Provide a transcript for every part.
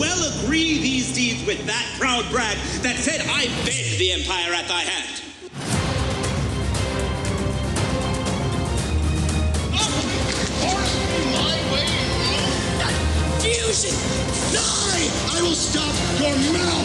well agree these deeds with that proud brag that said, I beg the empire at thy hand. Fusion! Die! I will stop your mouth!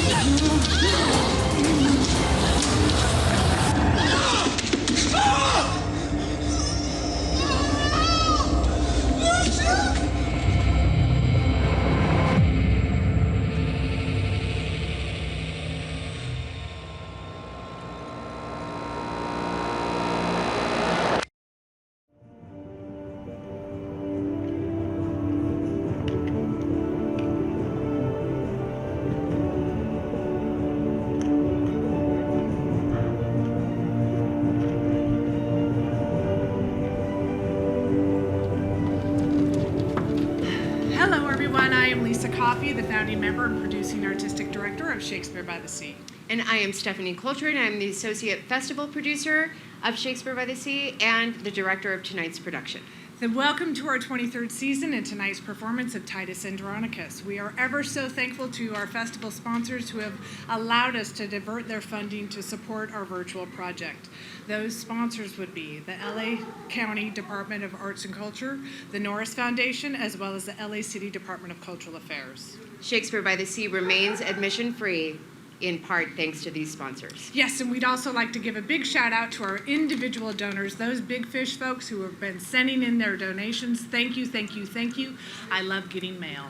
The founding member and producing artistic director of Shakespeare by the Sea. And I am Stephanie Coulter, and I'm the associate festival producer of Shakespeare by the Sea and the director of tonight's production. Then welcome to our 23rd season and tonight's performance of Titus Andronicus. We are ever so thankful to our festival sponsors who have allowed us to divert their funding to support our virtual project. Those sponsors would be the LA County Department of Arts and Culture, the Norris Foundation, as well as the LA City Department of Cultural Affairs. Shakespeare by the Sea remains admission-free, in part thanks to these sponsors. Yes, and we'd also like to give a big shout out to our individual donors, those big fish folks who have been sending in their donations. Thank you, thank you, thank you. I love getting mail.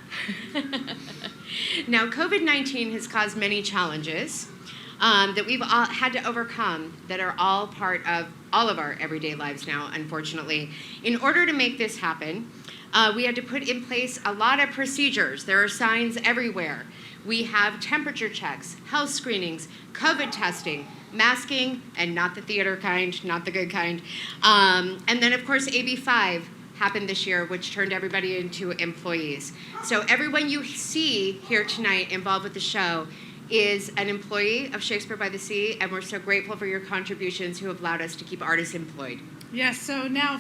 Now, COVID-19 has caused many challenges that we've all had to overcome that are all part of all of our everyday lives now, unfortunately. In order to make this happen, we had to put in place a lot of procedures. There are signs everywhere. We have temperature checks, health screenings, COVID testing, masking, and not the theater kind, not the good kind. And then, of course, AB5 happened this year, which turned everybody into employees. So everyone you see here tonight involved with the show is an employee of Shakespeare by the Sea, and we're so grateful for your contributions who have allowed us to keep artists employed. Yes, so now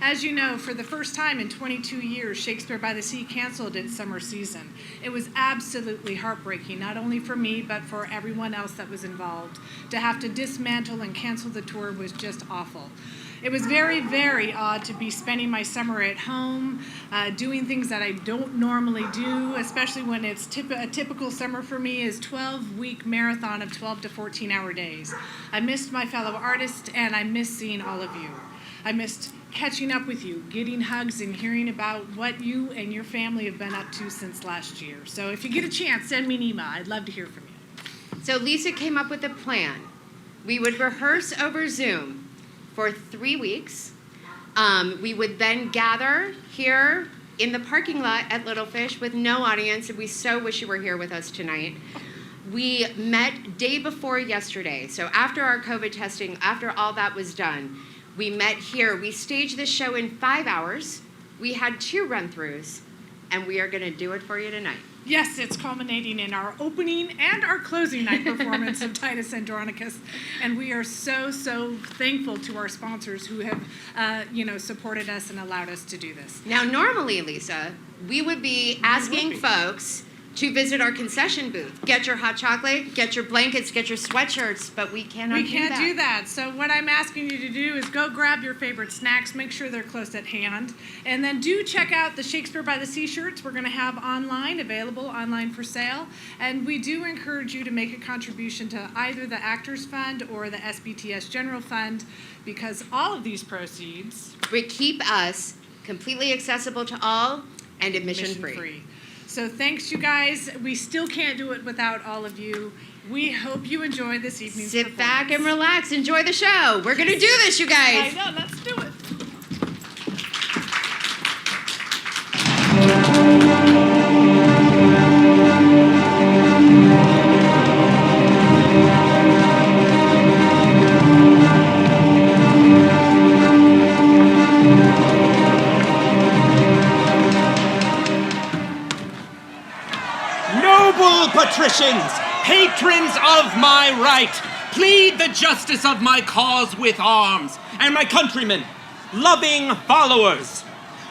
as you know, for the first time in 22 years, Shakespeare by the Sea canceled its summer season. It was absolutely heartbreaking, not only for me, but for everyone else that was involved. To have to dismantle and cancel the tour was just awful. It was very, very odd to be spending my summer at home, doing things that I don't normally do, especially when it's a typical summer for me is 12-week marathon of 12 to 14-hour days. I missed my fellow artists, and I missed seeing all of you. I missed catching up with you, getting hugs, and hearing about what you and your family have been up to since last year. So if you get a chance, send me an email. I'd love to hear from you. So Lisa came up with a plan. We would rehearse over Zoom for 3 weeks. We would then gather here in the parking lot at Little Fish with no audience, and we so wish you were here with us tonight. We met day before yesterday, so after our COVID testing, after all that was done, we met here. We staged this show in 5 hours. We had 2 run-throughs, and we are going to do it for you tonight. Yes, it's culminating in our opening and our closing night performance of Titus Andronicus, and we are so, so thankful to our sponsors who have, supported us and allowed us to do this. Now, normally, Lisa, we would be asking folks to visit our concession booth. Get your hot chocolate, get your blankets, get your sweatshirts, but we cannot do that. We can't do that. So what I'm asking you to do is go grab your favorite snacks, make sure they're close at hand, and then do check out the Shakespeare by the Sea shirts we're going to have available online for sale. And we do encourage you to make a contribution to either the Actors Fund or the SBTS General Fund, because all of these proceeds would keep us completely accessible to all and admission free. So thanks, you guys. We still can't do it without all of you. We hope you enjoy this evening's performance. Sit back and relax. Enjoy the show. We're going to do this, you guys. I know. Let's do it. Patricians, patrons of my right, plead the justice of my cause with arms, and my countrymen, loving followers.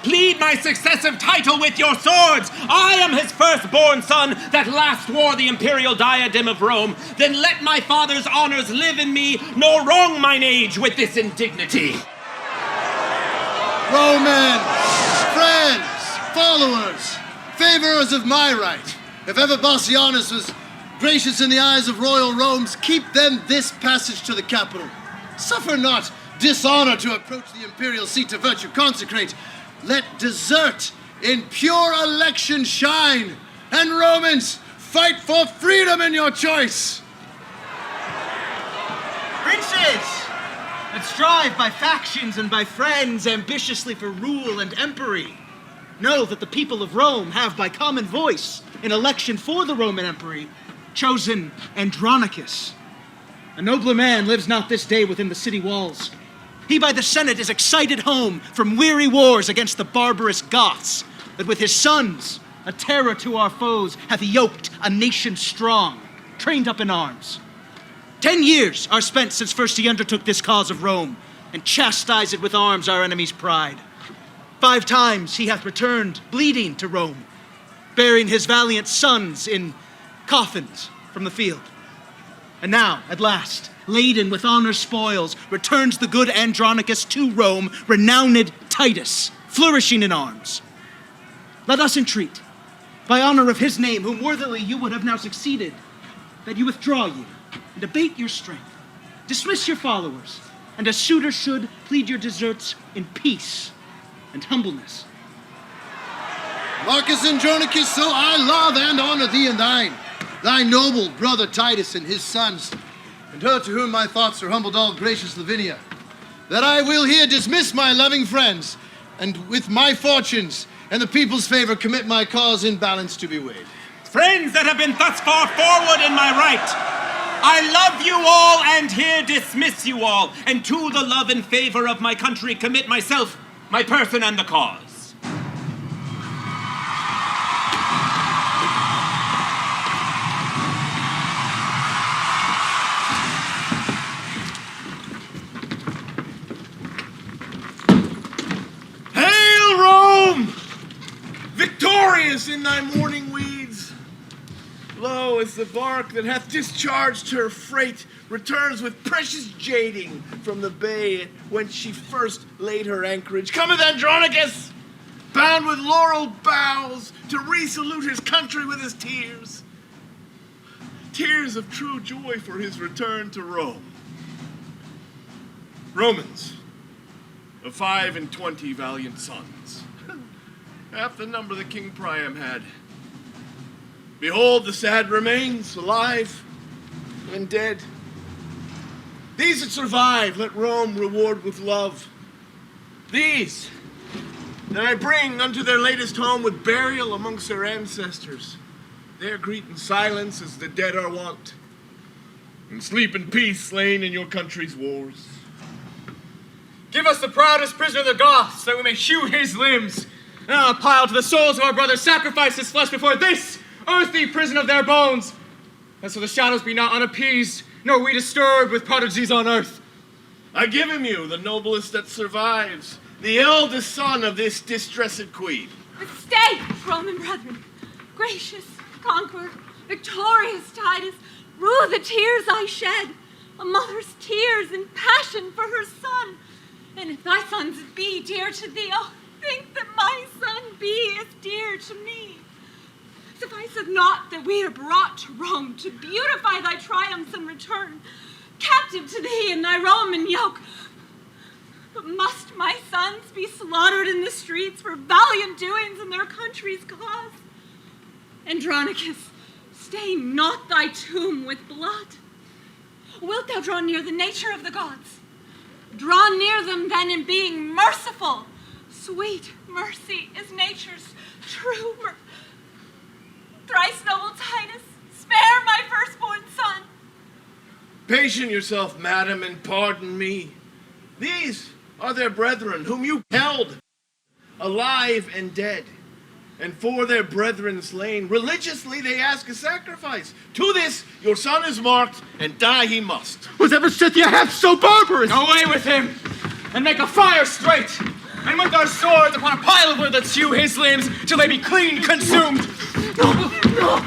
Plead my successive title with your swords. I am his firstborn son that last wore the imperial diadem of Rome. Then let my father's honors live in me, nor wrong mine age with this indignity. Romans, friends, followers, favorers of my right, if ever Bassianus was gracious in the eyes of royal Rome's, keep them this passage to the capital. Suffer not dishonor to approach the imperial seat to virtue consecrate. Let desert in pure election shine, and Romans, fight for freedom in your choice. Princes, that strive by factions and by friends ambitiously for rule and empery, know that the people of Rome have by common voice in election for the Roman empery chosen Andronicus. A nobler man lives not this day within the city walls. He by the Senate is excited home from weary wars against the barbarous Goths, that with his sons, a terror to our foes, hath yoked a nation strong, trained up in arms. 10 years are spent since first he undertook this cause of Rome, and chastised with arms our enemy's pride. 5 times he hath returned bleeding to Rome, bearing his valiant sons in coffins from the field. And now, at last, laden with honor spoils, returns the good Andronicus to Rome, renowned Titus, flourishing in arms. Let us entreat, by honor of his name, whom worthily you would have now succeeded, that you withdraw you, and abate your strength, dismiss your followers, and as suitors should, plead your deserts in peace and humbleness. Marcus Andronicus, so I love and honor thee and thine, thy noble brother Titus and his sons, and her to whom my thoughts are humbled, all gracious Lavinia, that I will here dismiss my loving friends, and with my fortunes and the people's favor commit my cause in balance to be weighed. Friends that have been thus far forward in my right, I love you all and here dismiss you all, and to the love and favor of my country commit myself, my person, and the cause. Victorious in thy mourning weeds. Lo, as the bark that hath discharged her freight returns with precious jading from the bay whence she first laid her anchorage, cometh Andronicus, bound with laurel boughs, to resalute his country with his tears. Tears of true joy for his return to Rome. Romans, of 25 valiant sons, half the number that King Priam had. Behold the sad remains, alive and dead. These that survive, let Rome reward with love. These that I bring unto their latest home with burial amongst their ancestors. There greet in silence as the dead are wont, and sleep in peace slain in your country's wars. Give us the proudest prisoner of the Goths, that we may hew his limbs, and pile to the souls of our brothers, sacrifice his flesh before this earthly prison of their bones, that so the shadows be not unappeased, nor we disturbed with prodigies on earth. I give him you, the noblest that survives, the eldest son of this distressed queen. But stay, Roman brethren, gracious conqueror, victorious Titus, rue the tears I shed, a mother's tears and passion for her son. And if thy sons be dear to thee, oh, think that my son be as dear to me. Suffice it not that we are brought to Rome to beautify thy triumphs and return, captive to thee in thy Roman yoke. But must my sons be slaughtered in the streets for valiant doings in their country's cause? Andronicus, stain not thy tomb with blood. Wilt thou draw near the nature of the gods? Draw near them then in being merciful. Sweet mercy is nature's true mercy. Thrice noble Titus, spare my firstborn son. Patient yourself, madam, and pardon me. These are their brethren, whom you held, alive and dead. And for their brethren slain, religiously they ask a sacrifice. To this your son is marked, and die he must. Was ever Scythia half so barbarous? Away with him, and make a fire straight, and with our swords upon a pile of wood let's hew his limbs till they be clean consumed. Cruel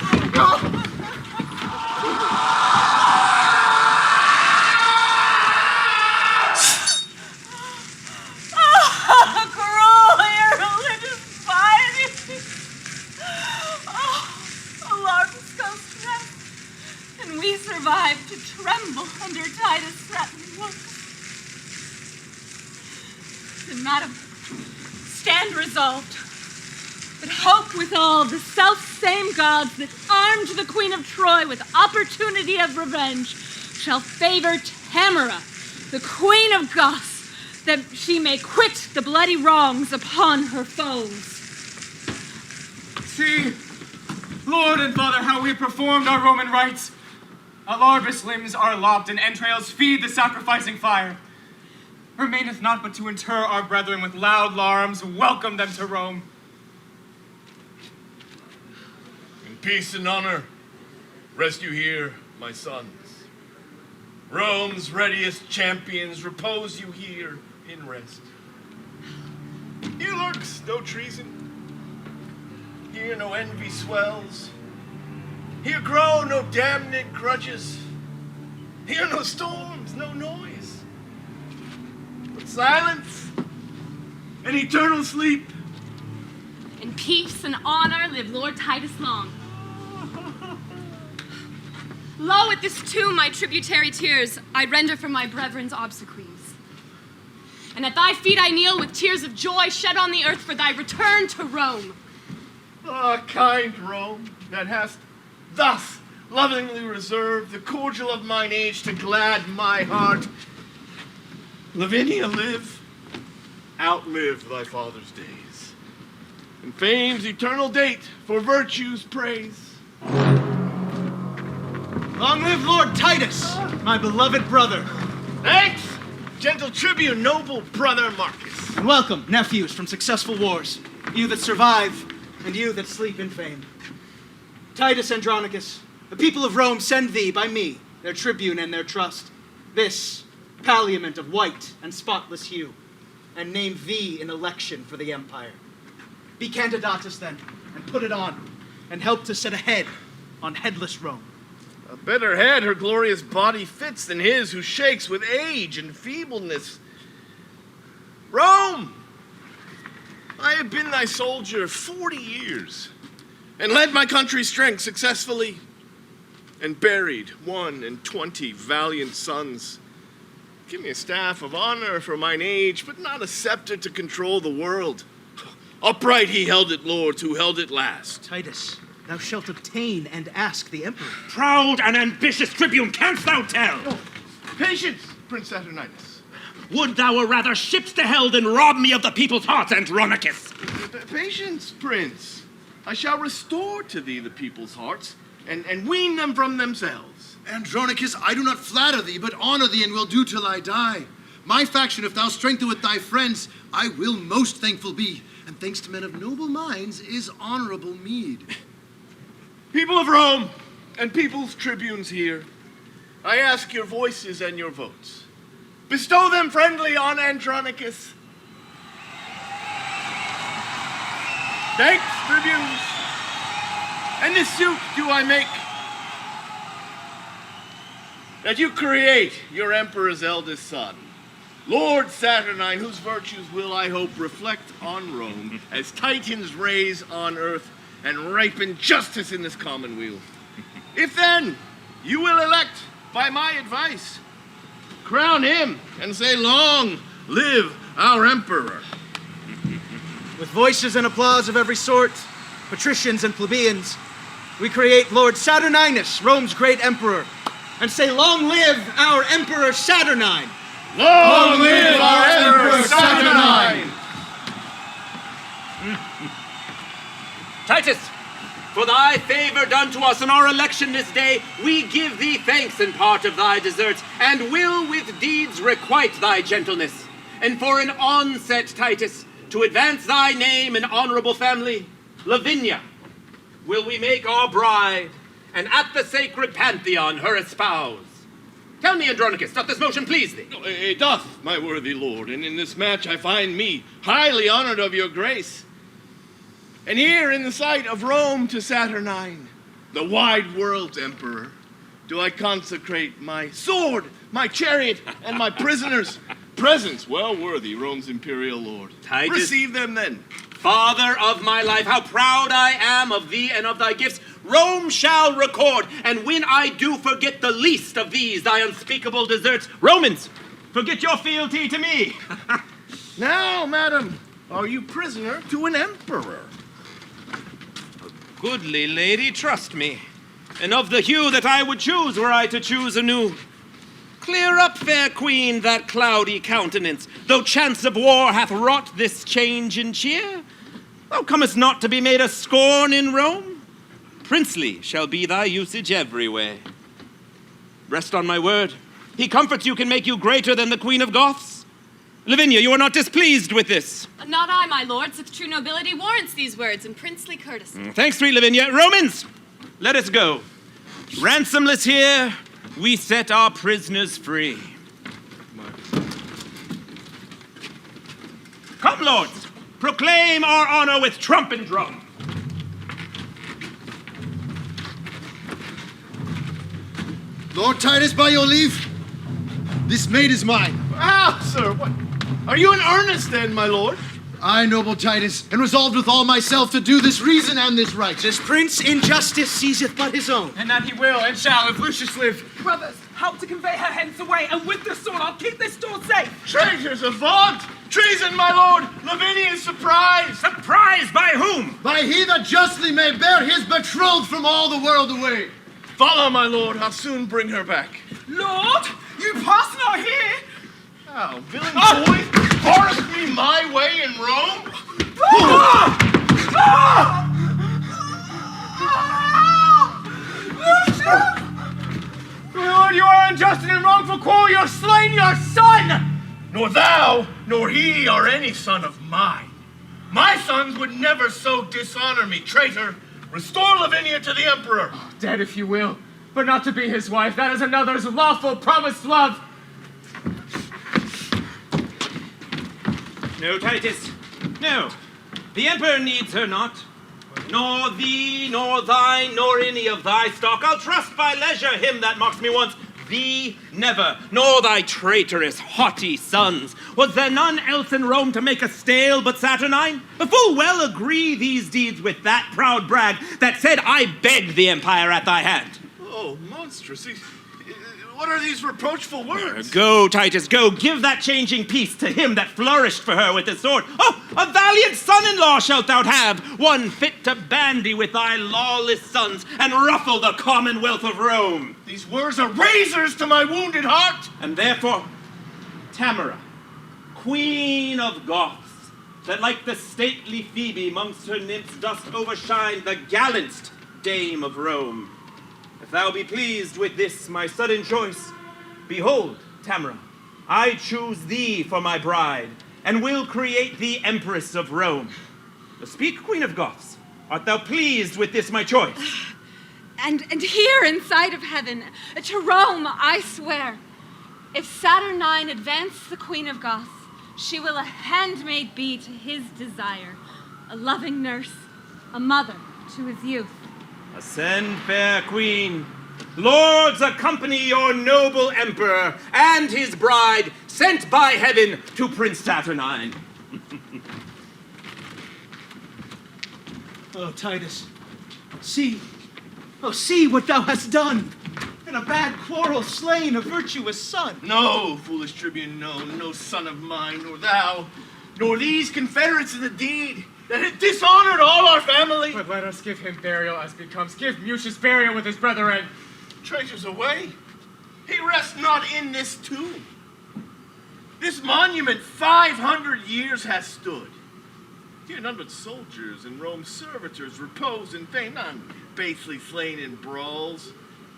irreligious piety! Alarms go stress, and we survive to tremble under Titus' threatening looks. And madam, stand resolved, but hope with all the self-same gods that armed the Queen of Troy with opportunity of revenge shall favor Tamara, the Queen of Goths, that she may quit the bloody wrongs upon her foes. See, Lord and Father, how we performed our Roman rites. Our largest limbs are lopped, and entrails feed the sacrificing fire. Remaineth not but to inter our brethren with loud larums, welcome them to Rome. In peace and honor, rest you here, my sons. Rome's readiest champions, repose you here in rest. Here lurks no treason. Here no envy swells. Here grow no damned grudges. Here no storms, no noise. But silence and eternal sleep. In peace and honor live Lord Titus long. Lo, at this tomb my tributary tears I render for my brethren's obsequies. And at thy feet I kneel with tears of joy shed on the earth for thy return to Rome. Ah, kind Rome, that hast thus lovingly reserved the cordial of mine age to glad my heart. Lavinia, live, outlive thy father's days, and fame's eternal date for virtue's praise. Long live Lord Titus, my beloved brother. Thanks, gentle tribune, noble brother Marcus. And welcome, nephews from successful wars, you that survive and you that sleep in fame. Titus Andronicus, the people of Rome send thee by me, their tribune and their trust, this palliament of white and spotless hue, and name thee in election for the empire. Be candidatus then, and put it on, and help to set a head on headless Rome. A better head her glorious body fits than his who shakes with age and feebleness. Rome! I have been thy soldier 40 years, and led my country's strength successfully, and buried 21 valiant sons. Give me a staff of honor for mine age, but not a scepter to control the world. Upright he held it, lords, who held it last. Titus, thou shalt obtain and ask the emperor. Proud and ambitious tribune, canst thou tell? Oh, patience, Prince Saturninus. Would thou were rather ships to hell than rob me of the people's hearts, Andronicus? Patience, Prince. I shall restore to thee the people's hearts, and wean them from themselves. Andronicus, I do not flatter thee, but honor thee and will do till I die. My faction, if thou strengthen with thy friends, I will most thankful be. And thanks to men of noble minds is honorable meed. People of Rome, and people's tribunes here, I ask your voices and your votes. Bestow them friendly on Andronicus. Thanks, tribunes. And this suit do I make, that you create your emperor's eldest son, Lord Saturnine, whose virtues will, I hope, reflect on Rome as Titans raise on earth and ripen justice in this commonweal. If then you will elect by my advice, crown him and say, long live our emperor. With voices and applause of every sort, patricians and plebeians, we create Lord Saturninus, Rome's great emperor, and say, long live our Emperor Saturnine. Long live our Emperor Saturnine! Titus, for thy favor done to us in our election this day, we give thee thanks in part of thy deserts, and will with deeds requite thy gentleness. And for an onset, Titus, to advance thy name and honorable family, Lavinia, will we make our bride, and at the sacred pantheon her espouse. Tell me, Andronicus, doth this motion please thee? It doth, my worthy lord, and in this match I find me highly honored of your grace. And here in the sight of Rome to Saturnine, the wide world's emperor, do I consecrate my sword, my chariot, and my prisoners. Presents well worthy Rome's imperial lord. Titus, receive them then. Father of my life, how proud I am of thee and of thy gifts. Rome shall record, and when I do forget the least of these, thy unspeakable deserts, Romans, forget your fealty to me. Now, madam, are you prisoner to an emperor? Goodly lady, trust me, and of the hue that I would choose were I to choose anew. Clear up, fair queen, that cloudy countenance, though chance of war hath wrought this change in cheer. Thou comest not to be made a scorn in Rome. Princely shall be thy usage every way. Rest on my word. He comforts you, can make you greater than the Queen of Goths. Lavinia, you are not displeased with this. Not I, my lord, since true nobility warrants these words and princely courtesy. Thanks, sweet Lavinia. Romans, let us go. Ransomless here, we set our prisoners free. Come, lords, proclaim our honor with trump and drum. Lord Titus, by your leave, this maid is mine. Ah, sir, what? Are you in earnest then, my lord? I, noble Titus, am resolved with all myself to do this reason and this right. This prince in justice seizeth but his own. And that he will and shall if Lucius live. Brothers, help to convey her hence away, and with the sword I'll keep this door safe. Traitors avaunt! Treason, my lord! Lavinia is surprised! Surprised by whom? By he that justly may bear his betrothed from all the world away. Follow, my lord, I'll soon bring her back. Lord, you pass not here. Oh, villain boy! Forced me my way in Rome? My lord, you are unjust and in wrongful quarrel. You have slain your son. Nor thou, nor he are any son of mine. My sons would never so dishonor me, traitor. Restore Lavinia to the emperor. Dead if you will, but not to be his wife. That is another's lawful promised love. No, Titus, no. The emperor needs her not. Nor thee, nor thine, nor any of thy stock. I'll trust by leisure him that mocks me once. Thee never, nor thy traitorous, haughty sons. Was there none else in Rome to make a stale but Saturnine? But full well agree these deeds with that proud brag that said, I begged the empire at thy hand. Oh, monstrous. What are these reproachful words? Go, Titus, go. Give that changing peace to him that flourished for her with his sword. Oh, a valiant son-in-law shalt thou have, one fit to bandy with thy lawless sons and ruffle the commonwealth of Rome. These words are razors to my wounded heart. And therefore, Tamara, queen of Goths, that like the stately Phoebe mongst her nymphs dost overshine the gallant'st dame of Rome. If thou be pleased with this my sudden choice, behold, Tamara, I choose thee for my bride, and will create thee empress of Rome. Speak, Queen of Goths, art thou pleased with this my choice? And here in sight of heaven, to Rome I swear, if Saturnine advance the Queen of Goths, she will a handmaid be to his desire, a loving nurse, a mother to his youth. Ascend, fair queen. Lords, accompany your noble emperor and his bride, sent by heaven to Prince Saturnine. Oh, Titus, see what thou hast done. In a bad quarrel slain a virtuous son. No, foolish tribune, no son of mine, nor thou, nor these confederates in the deed that had dishonored all our family. But let us give him burial as becomes. Give Mucius burial with his brethren. Traitors away. He rests not in this tomb. This monument 500 years has stood. Here none but soldiers and Rome's servitors repose in vain, none basely slain in brawls.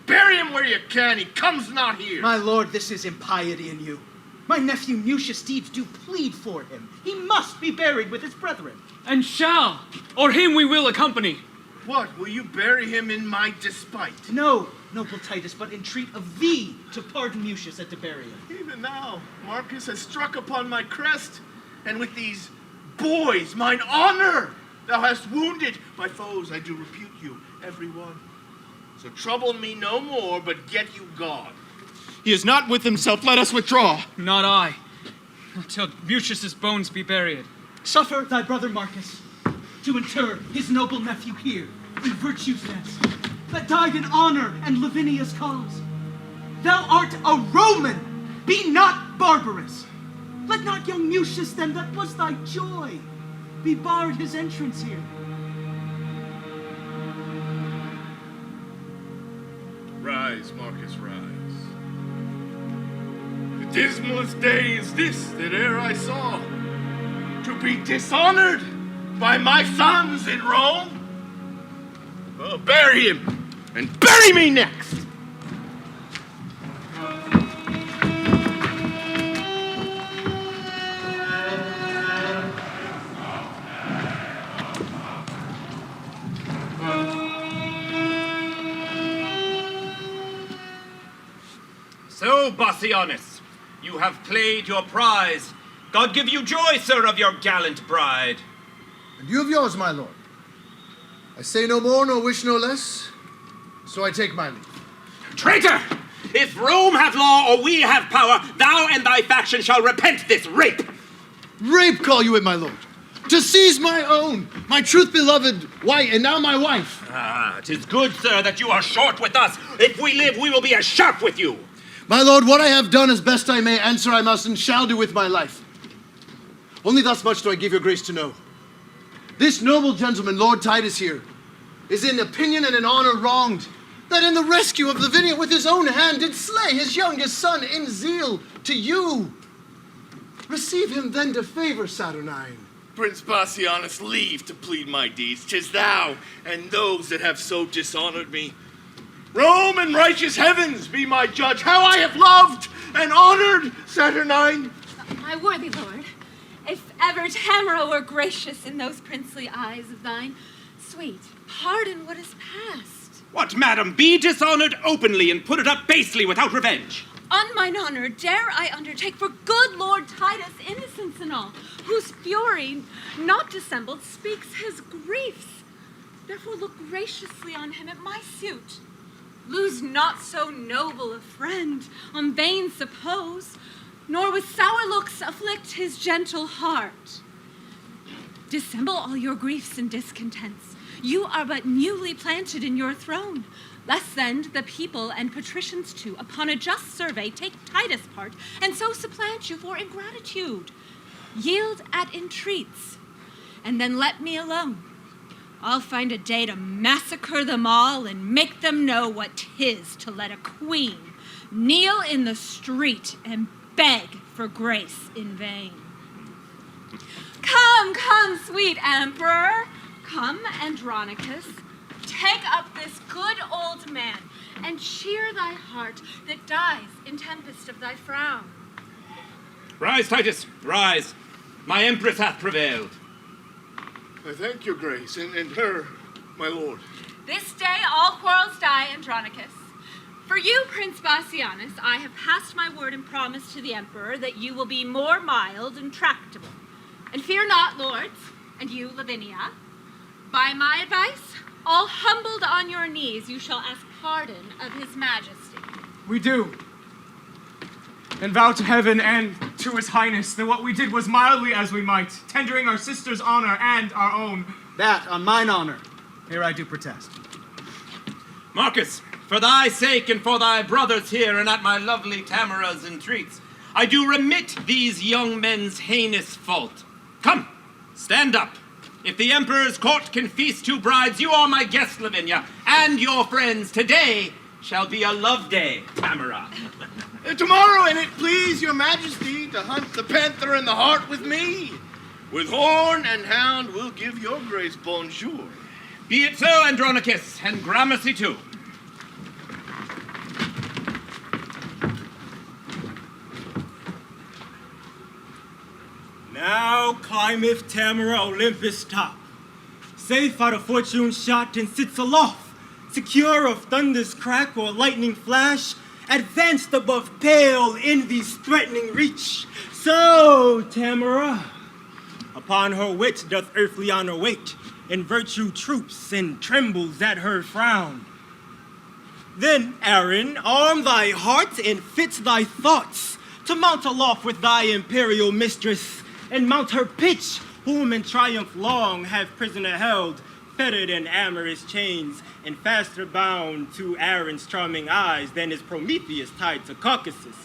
Bury him where you can, he comes not here. My lord, this is impiety in you. My nephew Mucius' deeds do plead for him. He must be buried with his brethren. And shall, or him we will accompany. What, will you bury him in my despite? No, noble Titus, but entreat of thee to pardon Mucius and to bury him. Even thou, Marcus, has struck upon my crest, and with these boys mine honor thou hast wounded. My foes I do repute you, every one. So trouble me no more, but get you gone. He is not with himself. Let us withdraw. Not I. Till Mucius's bones be buried. Suffer thy brother Marcus to inter his noble nephew here in virtue's nest, that died in honor and Lavinia's cause. Thou art a Roman, be not barbarous. Let not young Mucius then, that was thy joy, be barred his entrance here. Rise, Marcus, rise. The dismalest day is this that e'er I saw, to be dishonored by my sons in Rome. Well, bury him, and bury me next! So, Bassianus, you have played your prize. God give you joy, sir, of your gallant bride. And you of yours, my lord. I say no more, nor wish no less, so I take my leave. Traitor! If Rome hath law or we have power, thou and thy faction shall repent this rape. Rape, call you it, my lord. To seize my own, my truth beloved wife, and now my wife. Ah, 'tis good, sir, that you are short with us. If we live, we will be as sharp with you. My lord, what I have done as best I may, answer I must and shall do with my life. Only thus much do I give your grace to know. This noble gentleman, Lord Titus here, is in opinion and in honor wronged, that in the rescue of Lavinia with his own hand did slay his youngest son in zeal to you. Receive him then to favor, Saturnine. Prince Bassianus, leave to plead my deeds. 'Tis thou and those that have so dishonored me. Rome and righteous heavens be my judge, how I have loved and honored Saturnine. My worthy lord, if ever Tamara were gracious in those princely eyes of thine, sweet, pardon what is past. What, madam, be dishonored openly and put it up basely without revenge. On mine honor dare I undertake for good Lord Titus, innocence and all, whose fury, not dissembled, speaks his griefs. Therefore look graciously on him at my suit. Lose not so noble a friend on vain suppose, nor with sour looks afflict his gentle heart. Dissemble all your griefs and discontents. You are but newly planted in your throne. Lest then the people and patricians too, upon a just survey, take Titus' part, and so supplant you for ingratitude. Yield at entreats, and then let me alone. I'll find a day to massacre them all and make them know what 'tis to let a queen kneel in the street and beg for grace in vain. Come, come, sweet emperor. Come, Andronicus. Take up this good old man and cheer thy heart that dies in tempest of thy frown. Rise, Titus, rise. My empress hath prevailed. I thank your grace, and her, my lord. This day all quarrels die, Andronicus. For you, Prince Bassianus, I have passed my word and promise to the emperor that you will be more mild and tractable. And fear not, lords, and you, Lavinia, by my advice, all humbled on your knees, you shall ask pardon of his majesty. We do. And vow to heaven and to his highness that what we did was mildly as we might, tendering our sister's honor and our own. That on mine honor, here I do protest. Marcus, for thy sake and for thy brothers here and at my lovely Tamara's entreats, I do remit these young men's heinous fault. Come, stand up. If the emperor's court can feast two brides, you are my guest, Lavinia, and your friends. Today shall be a love day, Tamara. Tomorrow, and it please your majesty to hunt the panther in the hart with me. With horn and hound, we'll give your grace bonjour. Be it so, Andronicus, and gramercy too. Now climbeth Tamara Olympus' top. safe out of fortune's shot and sits aloft, secure of thunder's crack or lightning flash, advanced above pale envy's threatening reach. So, Tamara, upon her wit doth earthly honor wait, and virtue troops and trembles at her frown. Then, Aaron, arm thy heart and fit thy thoughts to mount aloft with thy imperial mistress, and mount her pitch, whom in triumph long have prisoner held, fettered in amorous chains, and faster bound to Aaron's charming eyes than is Prometheus tied to Caucasus.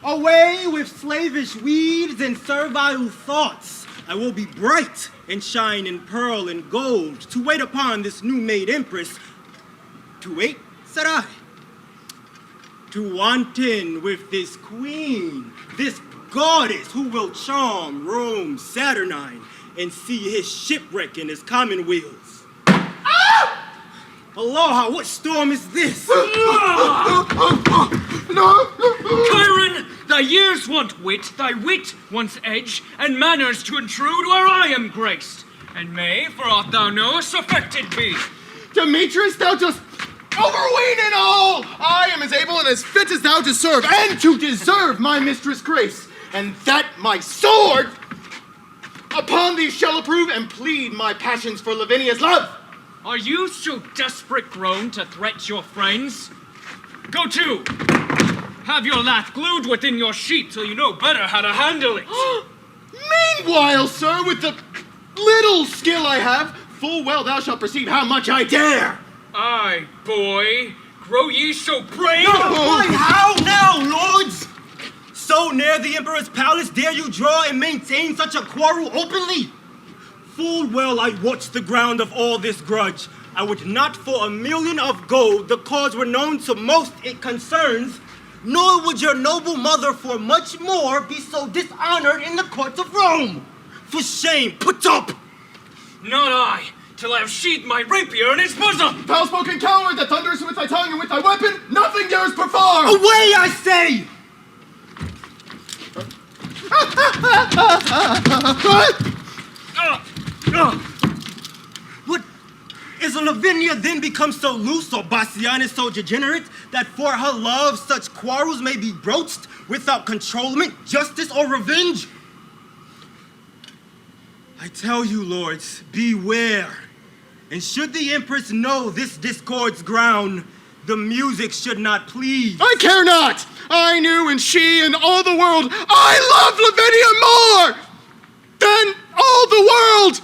Away with slavish weeds and servile thoughts. I will be bright and shine in pearl and gold to wait upon this new-made empress. To wait, said I. To wanton with this queen, this goddess who will charm Rome Saturnine and see his shipwreck in his commonweals. Ah! Aloha, what storm is this? Chiron, thy years want wit, thy wit wants edge, and manners to intrude where I am graced, and may, for aught thou knowest, affected be. Demetrius, thou dost overween in all! I am as able and as fit as thou to serve, and to deserve my mistress' grace, and that my sword upon thee shall approve and plead my passions for Lavinia's love. Are you so desperate grown to threat your friends? Go to! Have your lath glued within your sheet till you know better how to handle it. Meanwhile, sir, with the little skill I have, full well thou shalt perceive how much I dare. Aye, boy. Grow ye so brave? Why, how now, lords? So near the emperor's palace dare you draw and maintain such a quarrel openly? Full well I watch the ground of all this grudge. I would not for 1,000,000 of gold the cause were known to most it concerns, nor would your noble mother for much more be so dishonored in the courts of Rome. For shame, put up! Not I, till I have sheathed my rapier in its bosom. Foul-spoken coward that thunders with thy tongue and with thy weapon, nothing dares perform! Away, I say! What? Is Lavinia then become so loose, or Bassianus so degenerate, that for her love such quarrels may be broached without controlment, justice, or revenge? I tell you, lords, beware. And should the empress know this discord's ground, the music should not please. I care not! I knew and she and all the world, I love Lavinia more than all the world!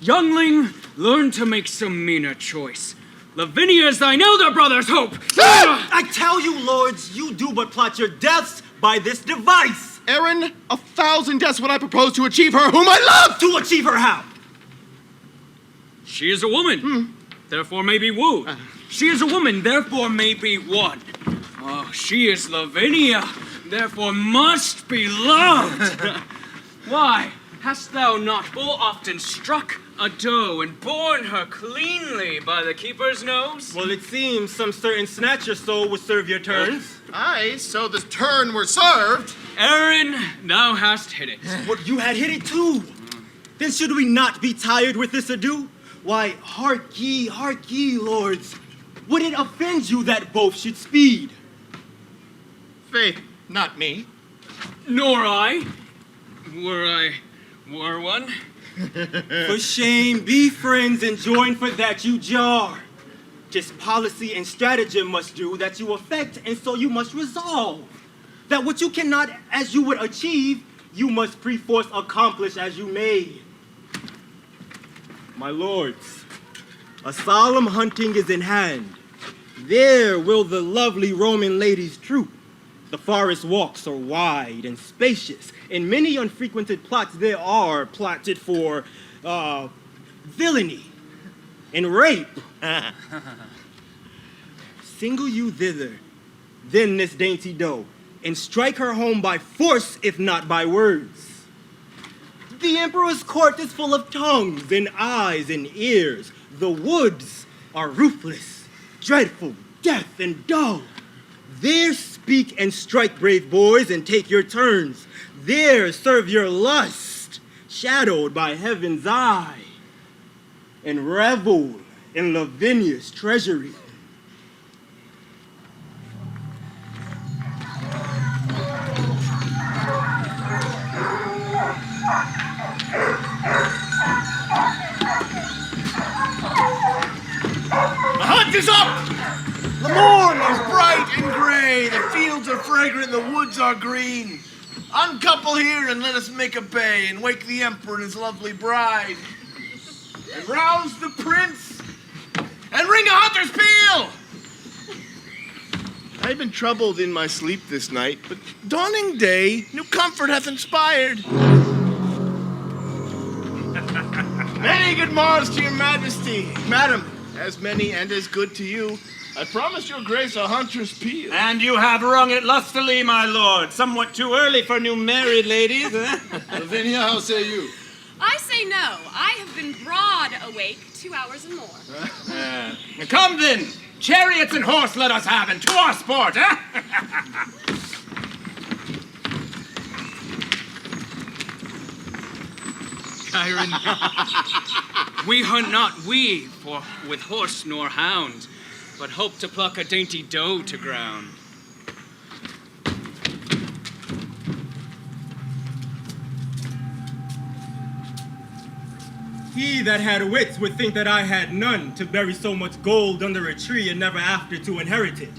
Youngling, learn to make some meaner choice. Lavinia is thine elder brother's hope. I tell you, lords, you do but plot your deaths by this device. Aaron, 1,000 deaths would I propose to achieve her whom I love! To achieve her how? She is a woman, therefore may be wooed. She is a woman, therefore may be won. Oh, she is Lavinia, therefore must be loved. Why, hast thou not full often struck a doe and borne her cleanly by the keeper's nose? Well, it seems some certain snatcher soul would serve your turns. Aye, so this turn were served. Aaron, thou hast hit it. What, you had hit it too? Then should we not be tired with this ado? Why, hark ye, lords. Would it offend you that both should speed? Faith, not me. Nor I. Were one. For shame, be friends and join for that you jar. 'Tis policy and stratagem must do that you affect, and so you must resolve. That what you cannot as you would achieve, you must perforce accomplish as you may. My lords, a solemn hunting is in hand. There will the lovely Roman ladies troop. The forest walks are wide and spacious, and many unfrequented plots there are plotted for villainy and rape. Single you thither, then this dainty doe, and strike her home by force, if not by words. The emperor's court is full of tongues and eyes and ears. The woods are ruthless, dreadful, deaf, and dull. There speak and strike, brave boys, and take your turns. There serve your lust, shadowed by heaven's eye. and revel in Lavinia's treasury. The hunt is up! The morn is bright and gray, the fields are fragrant, the woods are green. Uncouple here and let us make a bay and wake the emperor and his lovely bride. And rouse the prince and ring a hunter's peal! I've been troubled in my sleep this night, but dawning day new comfort hath inspired. Many good morrows to your majesty. Madam, as many and as good to you. I promise your grace a hunter's peal. And you have rung it lustily, my lord. Somewhat too early for new married ladies, eh? Lavinia, how say you? I say no. I have been broad awake 2 hours and more. Come then, chariots and horse let us have, and to our sport, eh? Chiron, we hunt not for with horse nor hound, but hope to pluck a dainty doe to ground. He that had wits would think that I had none, to bury so much gold under a tree and never after to inherit it.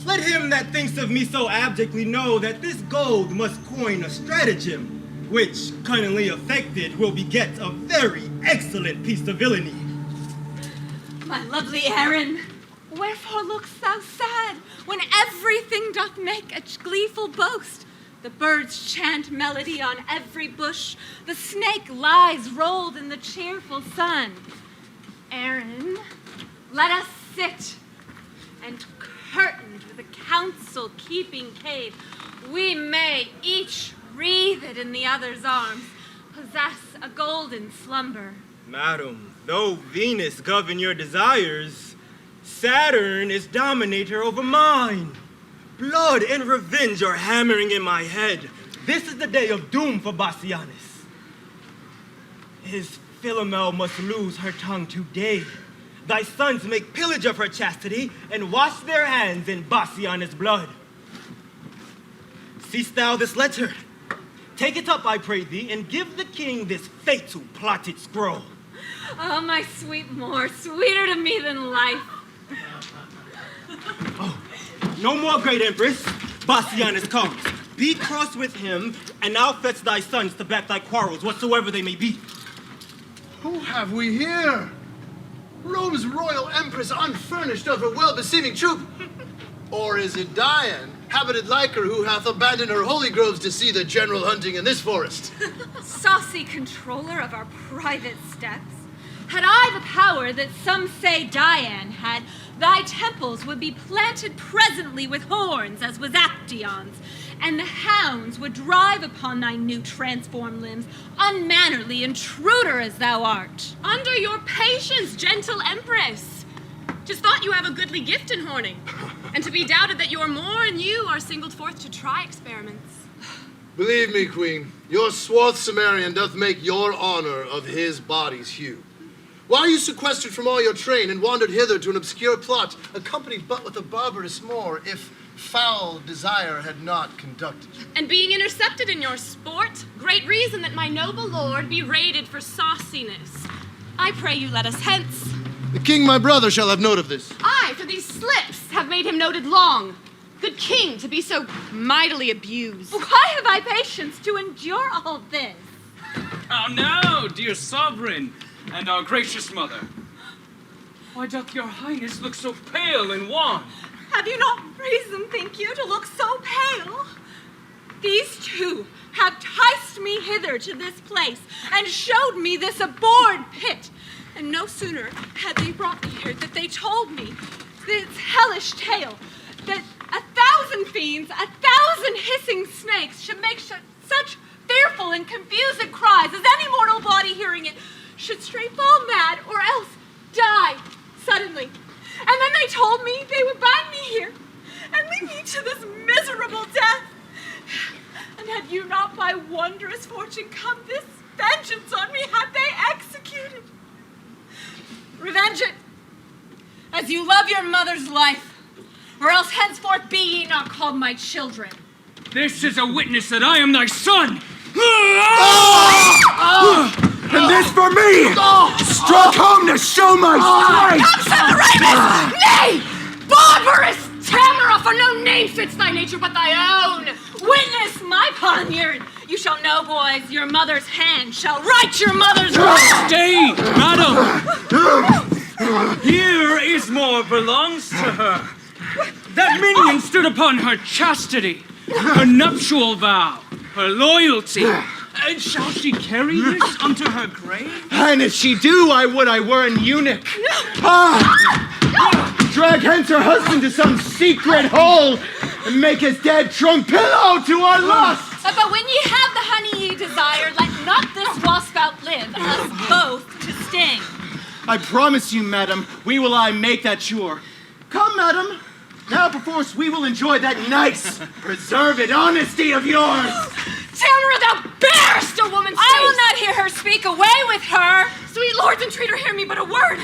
Let him that thinks of me so abjectly know that this gold must coin a stratagem, which, cunningly effected, will beget a very excellent piece of villainy. My lovely Aaron, wherefore look'st thou sad, when everything doth make a gleeful boast? The birds chant melody on every bush, the snake lies rolled in the cheerful sun. Aaron, let us sit, and curtained with a counsel-keeping cave, we may each wreathed in the other's arms, possess a golden slumber. Madam, though Venus govern your desires, Saturn is dominator over mine. Blood and revenge are hammering in my head. This is the day of doom for Bassianus. His Philomel must lose her tongue today. Thy sons make pillage of her chastity and wash their hands in Bassianus' blood. Seest thou this letter? Take it up, I pray thee, and give the king this fatal plotted scroll. Oh, my sweet Moor, sweeter to me than life. Oh, no more, great empress. Bassianus comes. Be cross with him, and now fetch thy sons to back thy quarrels, whatsoever they may be. Who have we here? Rome's royal empress unfurnished of her well-beseeming troop. Or is it Diane, habited like her, who hath abandoned her holy groves to see the general hunting in this forest? Saucy controller of our private steps, had I the power that some say Diane had, thy temples would be planted presently with horns, as was Actaeon's, and the hounds would drive upon thy new transformed limbs, unmannerly intruder as thou art. Under your patience, gentle empress. 'Tis thought you have a goodly gift in horning, and to be doubted that your Moor and you are singled forth to try experiments. Believe me, queen, your swarth Cimmerian doth make your honor of his body's hue. Why are you sequestered from all your train and wandered hither to an obscure plot, accompanied but with a barbarous Moor, if foul desire had not conducted you? And being intercepted in your sport, great reason that my noble lord be rated for sauciness. I pray you let us hence. The king, my brother, shall have note of this. I, for these slips, have made him noted long. Good king, to be so mightily abused. Why have I patience to endure all this? How now, dear sovereign, and our gracious mother? Why doth your highness look so pale and wan? Have you not reason, think you, to look so pale? These two have ticed me hither to this place, and showed me this abhorred pit. And no sooner had they brought me here that they told me this hellish tale, that 1,000 fiends, 1,000 hissing snakes should make such fearful and confused cries as any mortal body hearing it should straight fall mad or else die suddenly. And then they told me they would bind me here and lead me to this miserable death. And had you not by wondrous fortune come, this vengeance on me had they executed. Revenge it, as you love your mother's life, or else henceforth be ye not called my children. This is a witness that I am thy son. And this for me! Struck home to show my strength! Come, son of Ramus! Nay! Barbarous Tamara, for no name fits thy nature but thy own. Witness my poniard. You shall know, boys, your mother's hand shall right your mother's wrong. Stay, madam! Here is more belongs to her. That minion stood upon her chastity, her nuptial vow, her loyalty. And shall she carry this unto her grave? And if she do, I would I were an eunuch. Drag hence her husband to some secret hole, and make his dead trunk pillow to our lust. But when ye have the honey ye desire, let not this wasp outlive us both to sting. I promise you, madam, we will make that sure. Come, madam. Now, perforce, we will enjoy that nice, preserved honesty of yours. Tamara, thou bearest a woman's face! I will not hear her speak. Away with her! Sweet lords, entreat her, hear me but a word.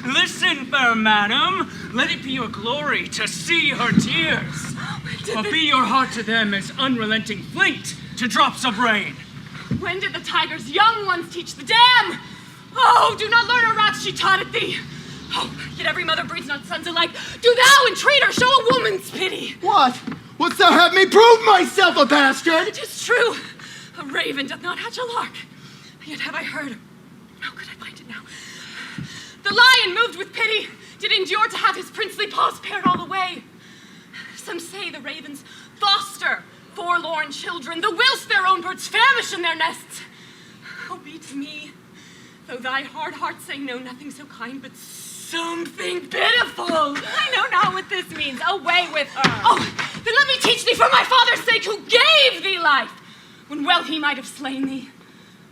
Listen, fair madam. Let it be your glory to see her tears. But be your heart to them as unrelenting flint to drops of rain. When did the tiger's young ones teach the dam? Oh, do not learn her wrath she taught at thee. Oh, yet every mother breeds not sons alike. Do thou, entreater, show a woman's pity. What? Wouldst thou have me prove myself a bastard? It is true. A raven doth not hatch a lark. Yet have I heard. How could I find it now? The lion, moved with pity, did endure to have his princely paws pared all the way. Some say the ravens foster forlorn children, the whilst their own birds famish in their nests. Oh, be to me, though thy hard heart say no, nothing so kind, but something pitiful. I know not what this means. Away with her. Oh, then let me teach thee for my father's sake, who gave thee life, when well he might have slain thee.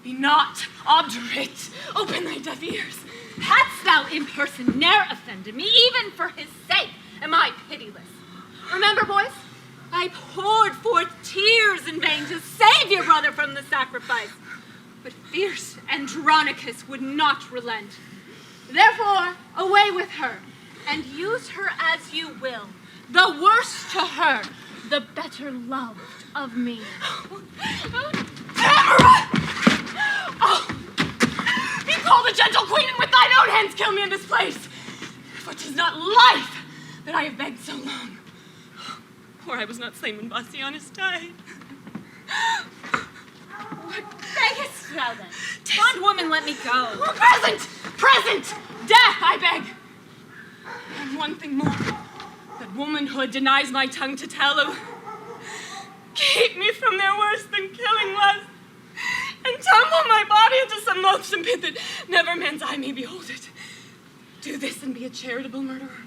Be not obdurate. Open thy deaf ears. Hadst thou in person ne'er offended me, even for his sake, am I pitiless. Remember, boys, I poured forth tears in vain to save your brother from the sacrifice. But fierce Andronicus would not relent. Therefore, away with her, and use her as you will. The worse to her, the better loved of me. Tamara! Oh, you call the gentle queen, and with thine own hands kill me in this place. For 'tis not life that I have begged so long. Or I was not slain when Bassianus died. What beggest thou then? Bondwoman, let me go. Present! Death, I beg. And one thing more, that womanhood denies my tongue to tell of. Keep me from their worse than killing lust, and tumble my body into some loathsome pit that never man's eye may behold it. Do this and be a charitable murderer.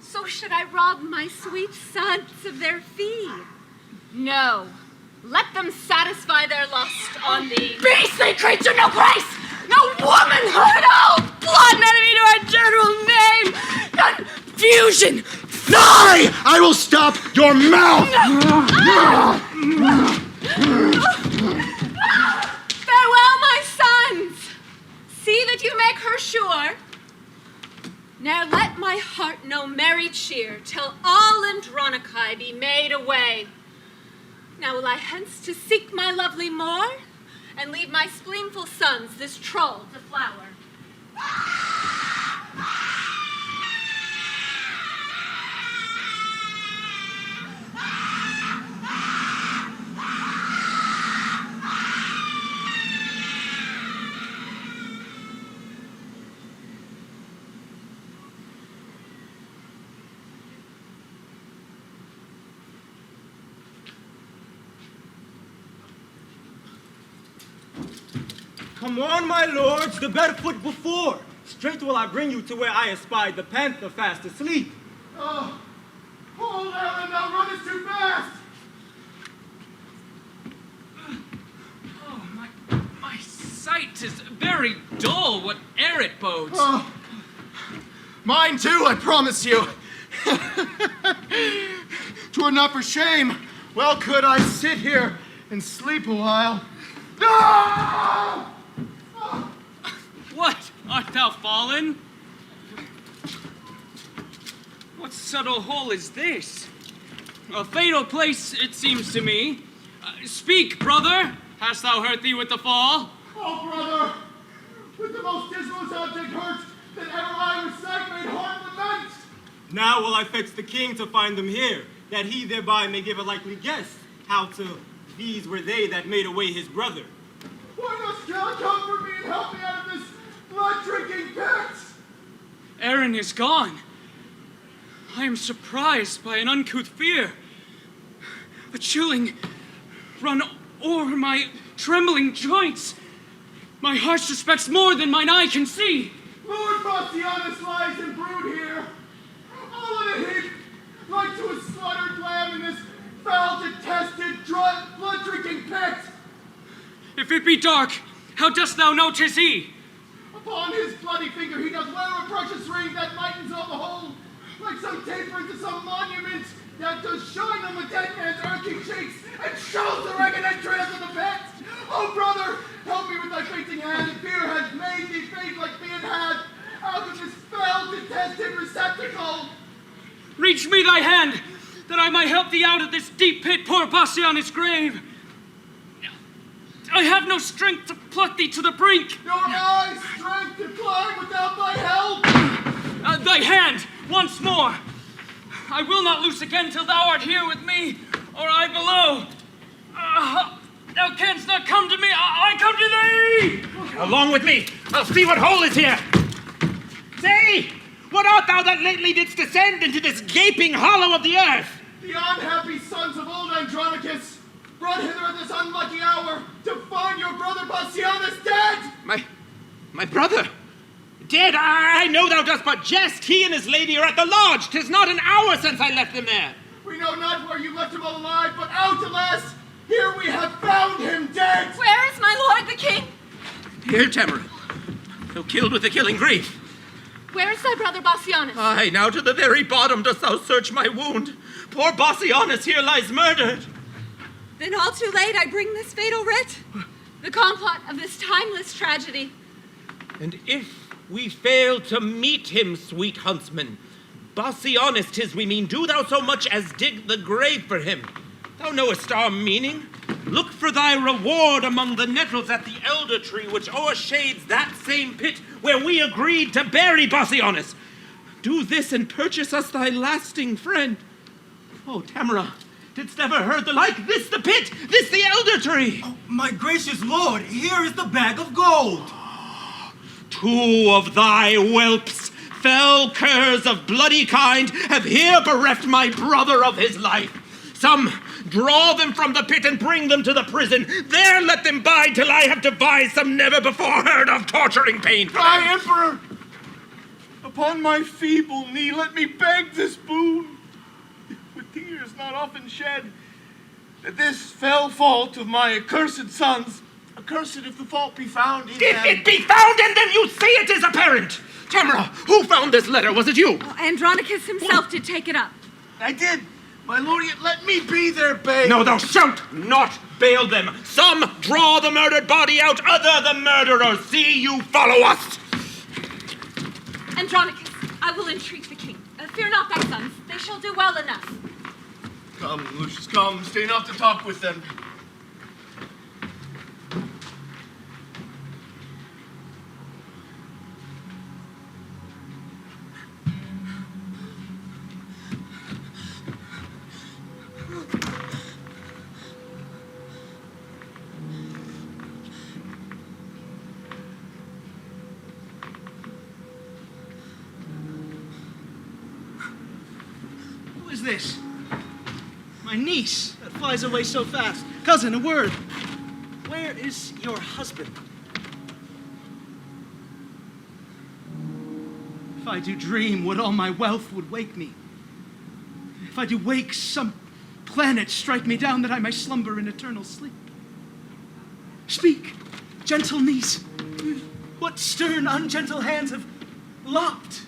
So should I rob my sweet sons of their fee? No. Let them satisfy their lust on thee. Beastly creature, no grace! No womanhood! Oh, blood enemy to our general name! Confusion! Fly! I will stop your mouth! Farewell, my sons! See that you make her sure. Now let my heart know merry cheer, till all Andronici be made away. Now will I hence to seek my lovely more, and leave my spleenful sons this troll to flower. Come on, my lords, the better foot before. Straight will I bring you to where I espied the panther fast asleep. Oh, hold Ellen, thou runnest too fast! Oh, my sight is very dull, whate'er it bodes. Oh, mine too, I promise you. 'Twere not for shame. Well could I sit here and sleep a while. Ah! What? Art thou fallen? What subtle hole is this? A fatal place, it seems to me. Speak, brother. Hast thou hurt thee with the fall? Oh, brother! With the most dismal subject hurt that ever I with sight made horn lament! Now will I fetch the king to find them here, that he thereby may give a likely guess how to these were they that made away his brother. Why dost thou comfort me and help me out of this blood-drinking pit? Aaron is gone. I am surprised by an uncouth fear. A chilling run o'er my trembling joints. My heart suspects more than mine eye can see. Lord Bassianus lies in brood here, all in a heap, like to a slaughtered lamb in this foul, detested, blood-drinking pit. If it be dark, how dost thou know 'tis he? Upon his bloody finger he doth wear a precious ring that lightens all the whole, like some taper into some monument that does shine on the dead man's earthy cheeks and shows the ragged entrails of the pit. Oh, brother, help me with thy fainting hand. Fear has made thee faint like being had out of this foul, detested receptacle. Reach me thy hand, that I might help thee out of this deep pit, poor Bassianus' grave. I have no strength to pluck thee to the brink. Nor I strength to climb without thy help. Thy hand, once more. I will not loose again till thou art here with me, or I below. Thou canst not come to me, I come to thee! Along with me, I'll see what hole is here. Say, what art thou that lately didst descend into this gaping hollow of the earth? The unhappy sons of old Andronicus, brought hither at this unlucky hour to find your brother Bassianus dead! My brother? Dead? I know thou dost but jest. He and his lady are at the lodge. 'Tis not an hour since I left them there. We know not where you left him alive, but out, alas, here we have found him dead! Where is my lord the king? Here, Tamara, though killed with the killing grief. Where is thy brother Bassianus? Aye, now to the very bottom dost thou search my wound. Poor Bassianus here lies murdered. Then all too late I bring this fatal writ, the complot of this timeless tragedy. And if we fail to meet him, sweet huntsman, Bassianus 'tis we mean, do thou so much as dig the grave for him. Thou knowest our meaning. Look for thy reward among the nettles at the elder tree which o'ershades that same pit where we agreed to bury Bassianus. Do this and purchase us thy lasting friend. Oh, Tamara, didst ever heard the like? This the pit, this the elder tree. Oh, my gracious lord, here is the bag of gold. 2 of thy whelps, fell curs of bloody kind, have here bereft my brother of his life. Some draw them from the pit and bring them to the prison. There let them bide till I have devised some never before heard of torturing pain. Thy emperor, upon my feeble knee, let me beg this boon, with tears not often shed, that this fell fault of my accursed sons, accursed if the fault be found in If them. it be found in them, you say it is apparent. Tamara, who found this letter? Was it you? Andronicus himself did take it up. I did. My lord, yet let me be their bail. No, thou shalt not bail them. Some draw the murdered body out, other the murderer. See you follow us. Andronicus, I will entreat the king. Fear not thy sons. They shall do well enough. Come, Lucius, come. Stay not to talk with them. Who is this? My niece that flies away so fast. Cousin, a word. Where is your husband? If I do dream, would all my wealth would wake me. If I do wake, some planet strike me down that I may slumber in eternal sleep. Speak, gentle niece. What stern, ungentle hands have lopped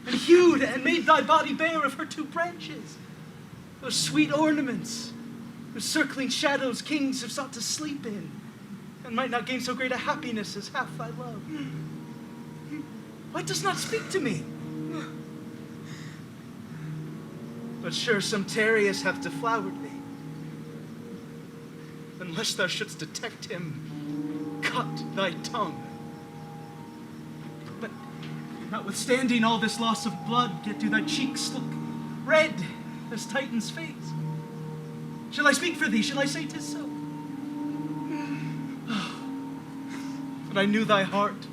and hewed and made thy body bare of her 2 branches? Those sweet ornaments, those circling shadows kings have sought to sleep in, and might not gain so great a happiness as half thy love. Why dost not speak to me? But sure, some Tereus hath deflowered thee. Unless thou shouldst detect him, cut thy tongue. But notwithstanding all this loss of blood, yet do thy cheeks look red as Titan's face. Shall I speak for thee? Shall I say 'tis so? But I knew thy heart,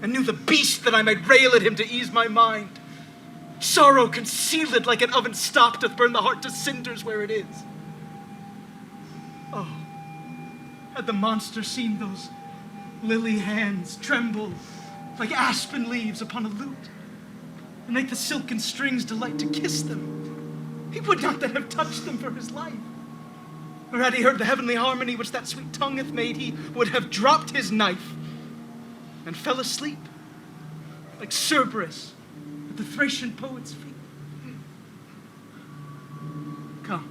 and knew the beast that I might rail at him to ease my mind. Sorrow concealed like an oven stop doth burn the heart to cinders where it is. Oh, had the monster seen those lily hands tremble like aspen leaves upon a lute, and make the silken strings delight to kiss them, he would not then have touched them for his life. Or had he heard the heavenly harmony which that sweet tongue hath made, he would have dropped his knife and fell asleep like Cerberus at the Thracian poet's feet. Come,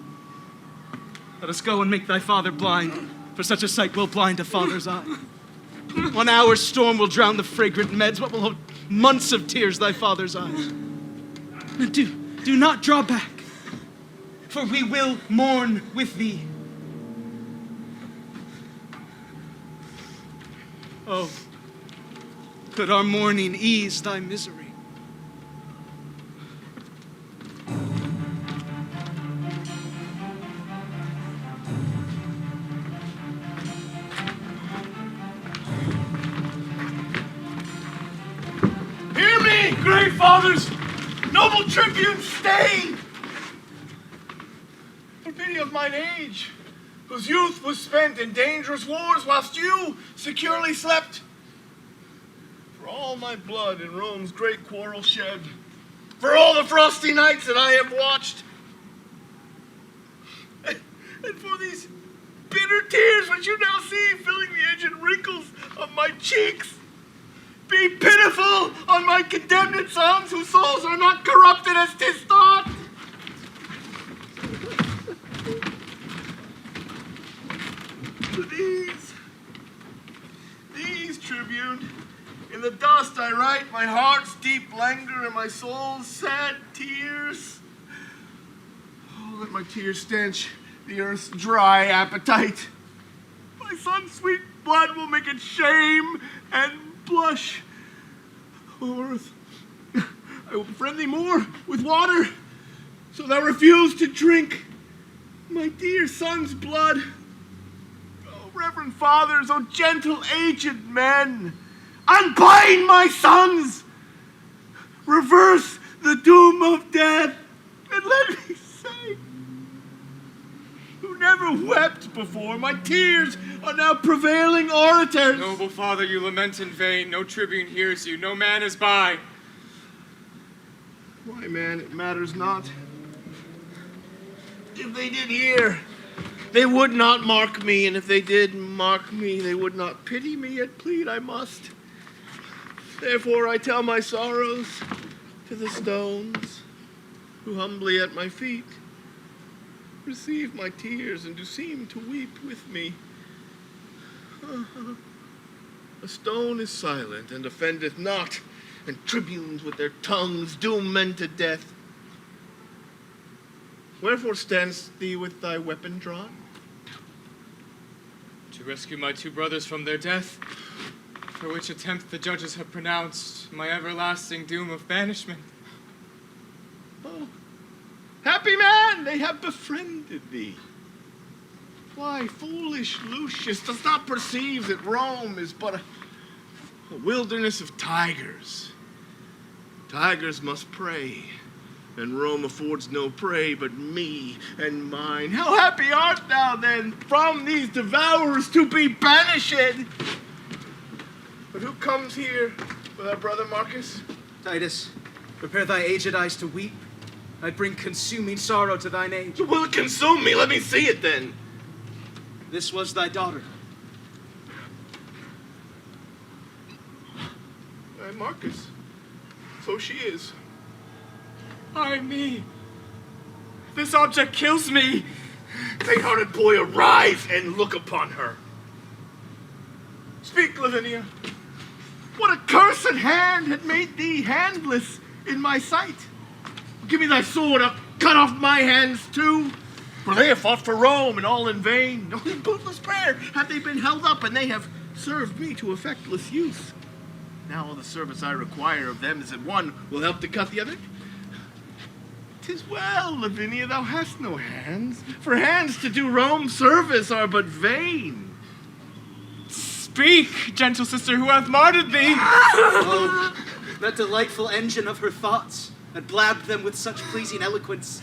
let us go and make thy father blind, for such a sight will blind a father's eye. 1 hour's storm will drown the fragrant meds. What will hold months of tears thy father's eyes? Do not draw back, for we will mourn with thee. Oh, could our mourning ease thy misery? Hear me, great fathers! Noble tribunes, stay! For pity of mine age, whose youth was spent in dangerous wars, whilst you securely slept. For all my blood in Rome's great quarrel shed, for all the frosty nights that I have watched, and for these bitter tears which you now see filling the aged wrinkles of my cheeks, be pitiful on my condemned sons, whose souls are not corrupted as 'tis thought. These, Tribune, in the dust I write my heart's deep languor and my soul's sad tears. Oh, let my tears stench the earth's dry appetite. My son's sweet blood will make it shame and blush. O earth, I will befriend thee more with water, so thou refuse to drink my dear son's blood. O reverend fathers, O gentle aged men, unbind my sons, reverse the doom of death, and let me say, who never wept before, my tears are now prevailing orators. Noble father, you lament in vain. No tribune hears you. No man is by. Why, man, it matters not. If they did hear, they would not mark me, and if they did mark me, they would not pity me, yet plead I must. Therefore I tell my sorrows to the stones, who humbly at my feet receive my tears and do seem to weep with me. A stone is silent and offendeth not, and tribunes with their tongues doom men to death. Wherefore standst thee with thy weapon drawn? To rescue my 2 brothers from their death, for which attempt the judges have pronounced my everlasting doom of banishment. Oh, happy man, they have befriended thee. Why, foolish Lucius does not perceive that Rome is but a wilderness of tigers. Tigers must prey, and Rome affords no prey but me and mine. How happy art thou then from these devourers to be banished? But who comes here with our brother Marcus? Titus, prepare thy aged eyes to weep. I bring consuming sorrow to thine age. Will it consume me? Let me see it then. This was thy daughter. Marcus, so she is. Ay me! This object kills me! Faint-hearted boy, arise and look upon her. Speak, Lavinia. what accursed hand had made thee handless in my sight? Give me thy sword, I'll cut off my hands too. For they have fought for Rome, and all in vain. No, in bootless prayer have they been held up, and they have served me to effectless use. Now all the service I require of them is that one will help to cut the other. 'Tis well, Lavinia, thou hast no hands, for hands to do Rome service are but vain. Speak, gentle sister, who hath martyred thee? Oh, that delightful engine of her thoughts, that blabbed them with such pleasing eloquence,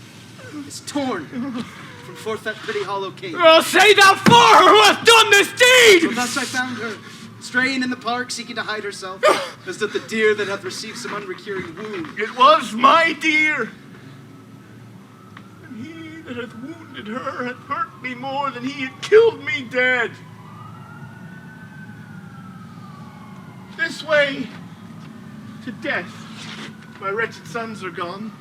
is torn from forth that pretty hollow cave. Oh, say thou for her who hath done this deed! So thus I found her, straying in the park, seeking to hide herself, as doth the deer that hath received some unrecuring wound. It was my dear. And he that hath wounded her hath hurt me more than he had killed me dead. This way to death. My wretched sons are gone.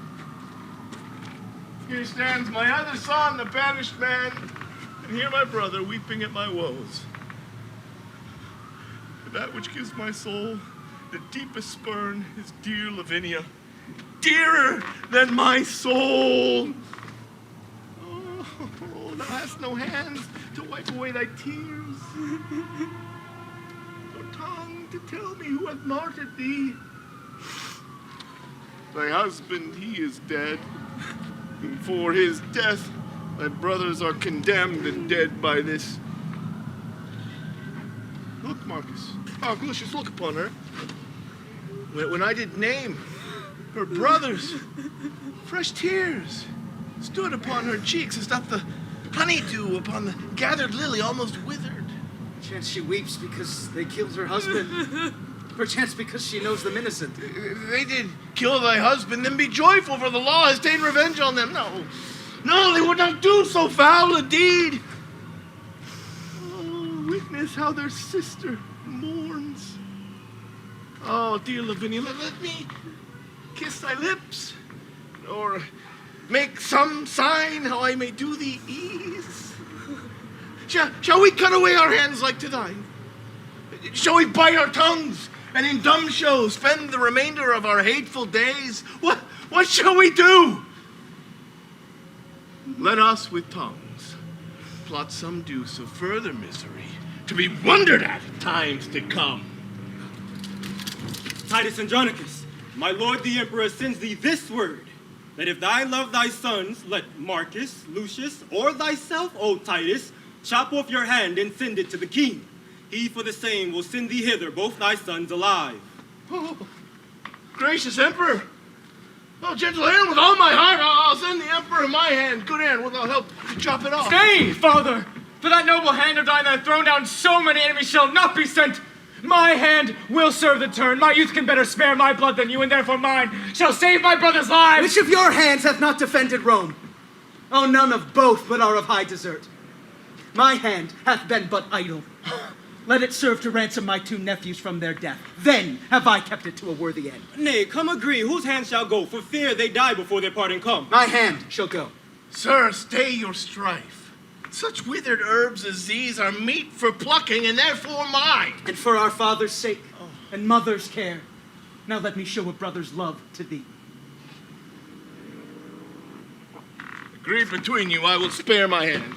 Here stands my other son, a banished man, and here my brother weeping at my woes. That which gives my soul the deepest spurn is dear Lavinia, dearer than my soul. Oh, thou hast no hands to wipe away thy tears, no tongue to tell me who hath martyred thee. Thy husband, he is dead, and for his death thy brothers are condemned and dead by this. Look, Marcus. Oh, Lucius, look upon her. When I did name her brothers, fresh tears stood upon her cheeks as doth the honeydew upon the gathered lily almost withered. Perchance she weeps because they killed her husband. Perchance because she knows them innocent. If they did kill thy husband, then be joyful, for the law has ta'en revenge on them. No, they would not do so foul a deed. Oh, witness how their sister mourns. Oh, dear Lavinia, let me kiss thy lips, or make some sign how I may do thee ease. Shall we cut away our hands like to thine? Shall we bite our tongues and in dumb show spend the remainder of our hateful days? What shall we do? Let us with tongues plot some deuce of further misery to be wondered at times to come. Titus Andronicus, my lord the emperor sends thee this word, that if thou love thy sons, let Marcus, Lucius, or thyself, O Titus, chop off your hand and send it to the king. He for the same will send thee hither both thy sons alive. Oh, gracious emperor. Oh, gentle hand, with all my heart, I'll send the emperor my hand. Good hand, wilt thou help to chop it off? Stay, father! For that noble hand of thine that hath thrown down so many enemies shall not be sent. My hand will serve the turn. My youth can better spare my blood than you, and therefore mine shall save my brothers' lives. Which of your hands hath not defended Rome? Oh, none of both but are of high desert. My hand hath been but idle. Let it serve to ransom my two nephews from their death. Then have I kept it to a worthy end. Nay, come agree, whose hand shall go, for fear they die before their parting come. My hand shall go. Sir, stay your strife. Such withered herbs as these are meet for plucking, and therefore mine. And for our father's sake, and mother's care, now let me show a brother's love to thee. Agreed between you, I will spare my hand.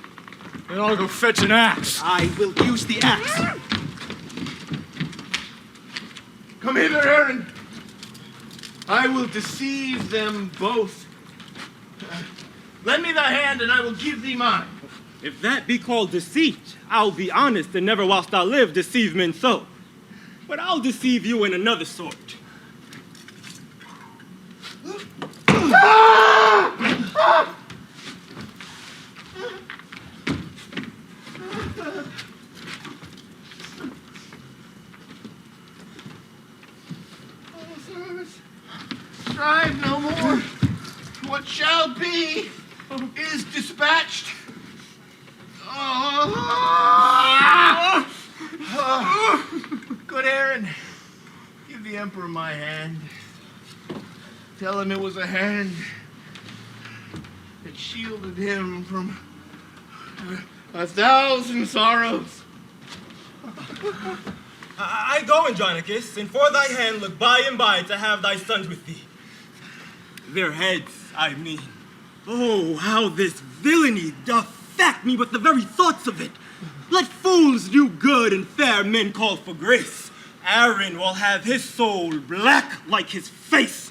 Then I'll go fetch an axe. I will use the axe. Come hither, Aaron. I will deceive them both. Lend me thy hand, and I will give thee mine. If that be called deceit, I'll be honest and never whilst I live deceive men so. But I'll deceive you in another sort. Strive no more. What shall be is dispatched. Good Aaron, give the emperor my hand. Tell him it was a hand that shielded him from 1,000 sorrows. I go, Andronicus, and for thy hand look by and by to have thy sons with thee. Their heads, I mean. Oh, how this villainy doth fact me with the very thoughts of it. Let fools do good and fair men call for grace. Aaron will have his soul black like his face.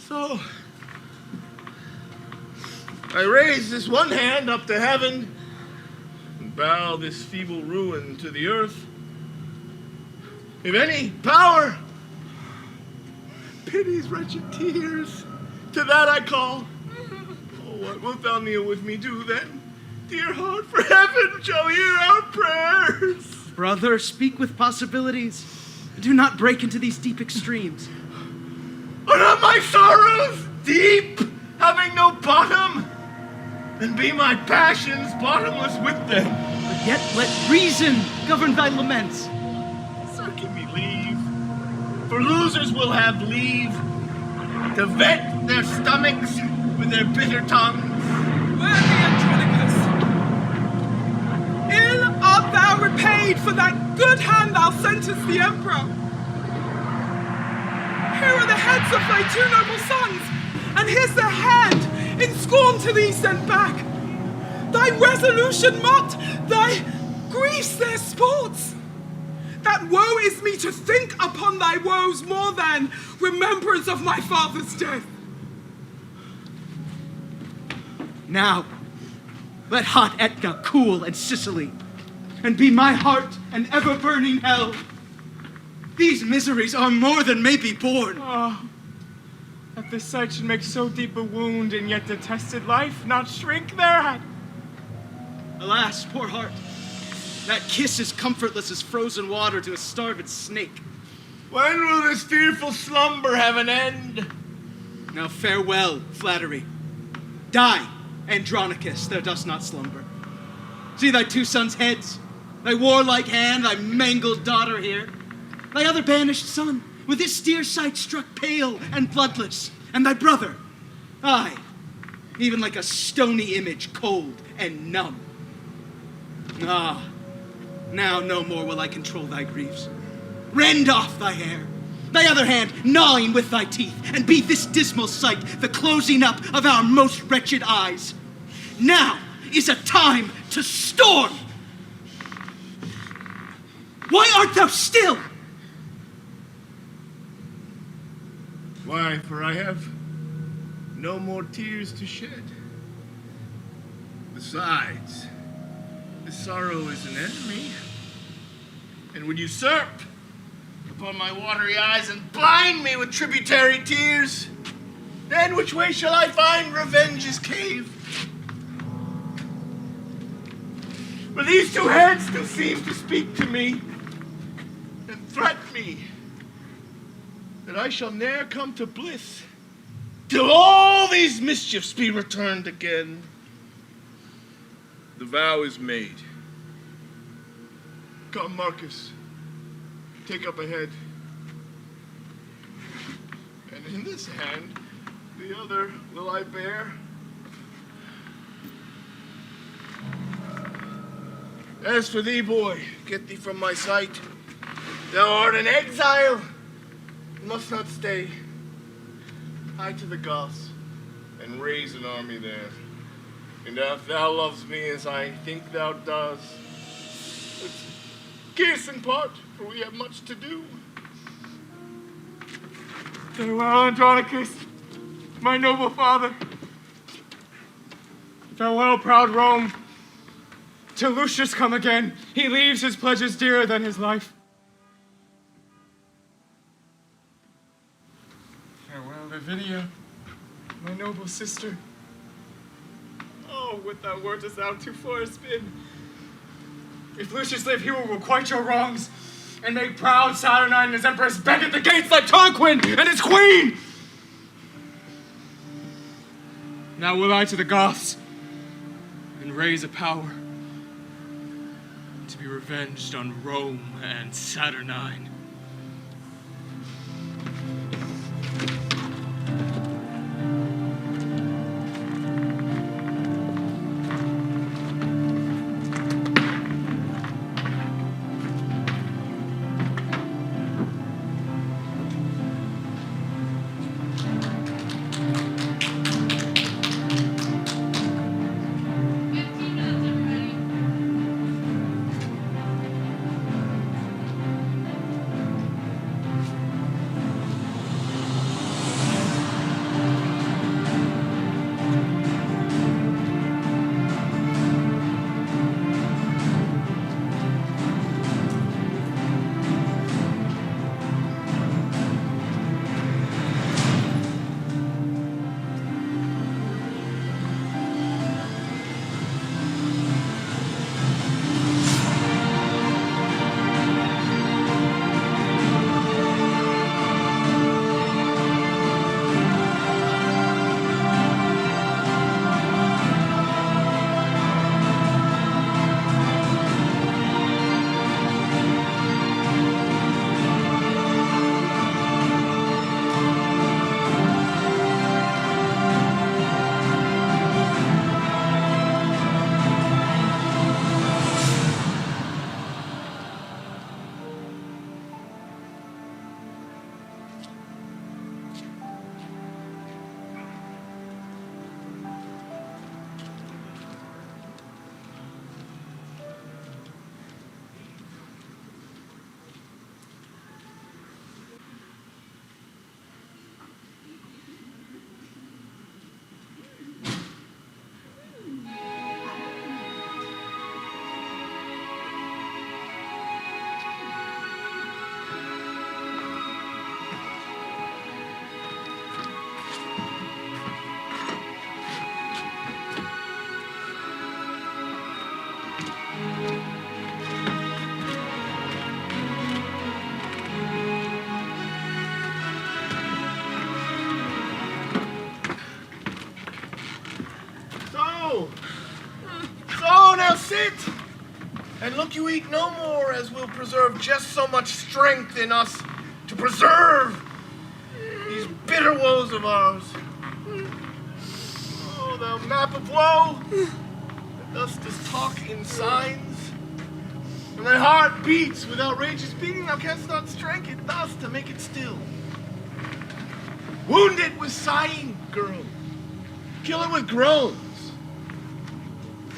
So, I raise this one hand up to heaven and bow this feeble ruin to the earth. If any power, pity's wretched tears, to that I call. Oh, what wilt thou kneel with me do then? Dear heart, for heaven shall hear our prayers. Brother, speak with possibilities. Do not break into these deep extremes. Are not my sorrows deep, having no bottom? Then be my passions bottomless with them. But yet let reason govern thy laments. Sir, give me leave. For losers will have leave to vent their stomachs with their bitter tongues. Worthy Andronicus, ill art thou repaid for that good hand thou sentest the emperor. Here are the heads of thy two noble sons, and here's their hand in scorn to thee sent back. Thy resolution mocked, thy griefs their sports. That woe is me to think upon thy woes more than remembrance of my father's death. Now, let hot Etna cool and Sicily, and be my heart an ever-burning hell. These miseries are more than may be borne. Oh, that this sight should make so deep a wound in yet detested life not shrink thereat. Alas, poor heart, that kiss is comfortless as frozen water to a starved snake. When will this fearful slumber have an end? Now farewell, flattery. Die, Andronicus, thou dost not slumber. See thy two sons' heads, thy warlike hand, thy mangled daughter here, thy other banished son, with his steer sight struck pale and bloodless, and thy brother, aye, even like a stony image, cold and numb. Ah, now no more will I control thy griefs. Rend off thy hair, thy other hand gnawing with thy teeth, and be this dismal sight the closing up of our most wretched eyes. Now is a time to storm. Why art thou still? Why, for I have no more tears to shed. Besides, this sorrow is an enemy, and would usurp upon my watery eyes and blind me with tributary tears. Then which way shall I find revenge's cave? For these two heads do seem to speak to me and threaten me that I shall ne'er come to bliss till all these mischiefs be returned again. The vow is made. Come, Marcus, take up a head. And in this hand, the other will I bear. As for thee, boy, get thee from my sight. Thou art an exile, and must not stay. Hie to the Goths, and raise an army there. And if thou lovest me as I think thou dost, let's kiss and part, for we have much to do. Farewell, Andronicus, my noble father. Farewell, proud Rome. Till Lucius come again, he leaves his pledges dearer than his life. Farewell, Lavinia, my noble sister. Oh, would thou wert as thou tofore hast been. If Lucius live, he will requite your wrongs, and make proud Saturnine and his empress beg at the gates like Tarquin and his queen! Now will I to the Goths, and raise a power to be revenged on Rome and Saturnine. And look you eat no more, as will preserve just so much strength in us to preserve these bitter woes of ours. Oh, thou map of woe, that thus dost talk in signs. When thy heart beats with outrageous beating, thou canst not strike it thus to make it still. Wound it with sighing, girl. Kill it with groans.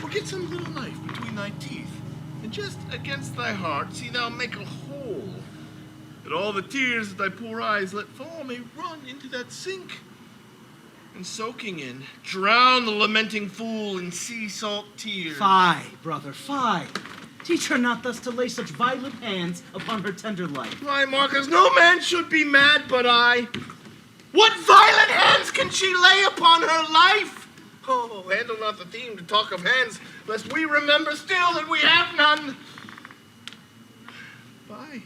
Or get some little knife between thy teeth, and just against thy heart see thou make a hole, that all the tears that thy poor eyes let fall may run into that sink, and soaking in, drown the lamenting fool in sea salt tears. Fie, brother, fie. Teach her not thus to lay such violent hands upon her tender life. Why, Marcus, no man should be mad but I. What violent hands can she lay upon her life? Oh, handle not the theme to talk of hands, lest we remember still that we have none. Fie,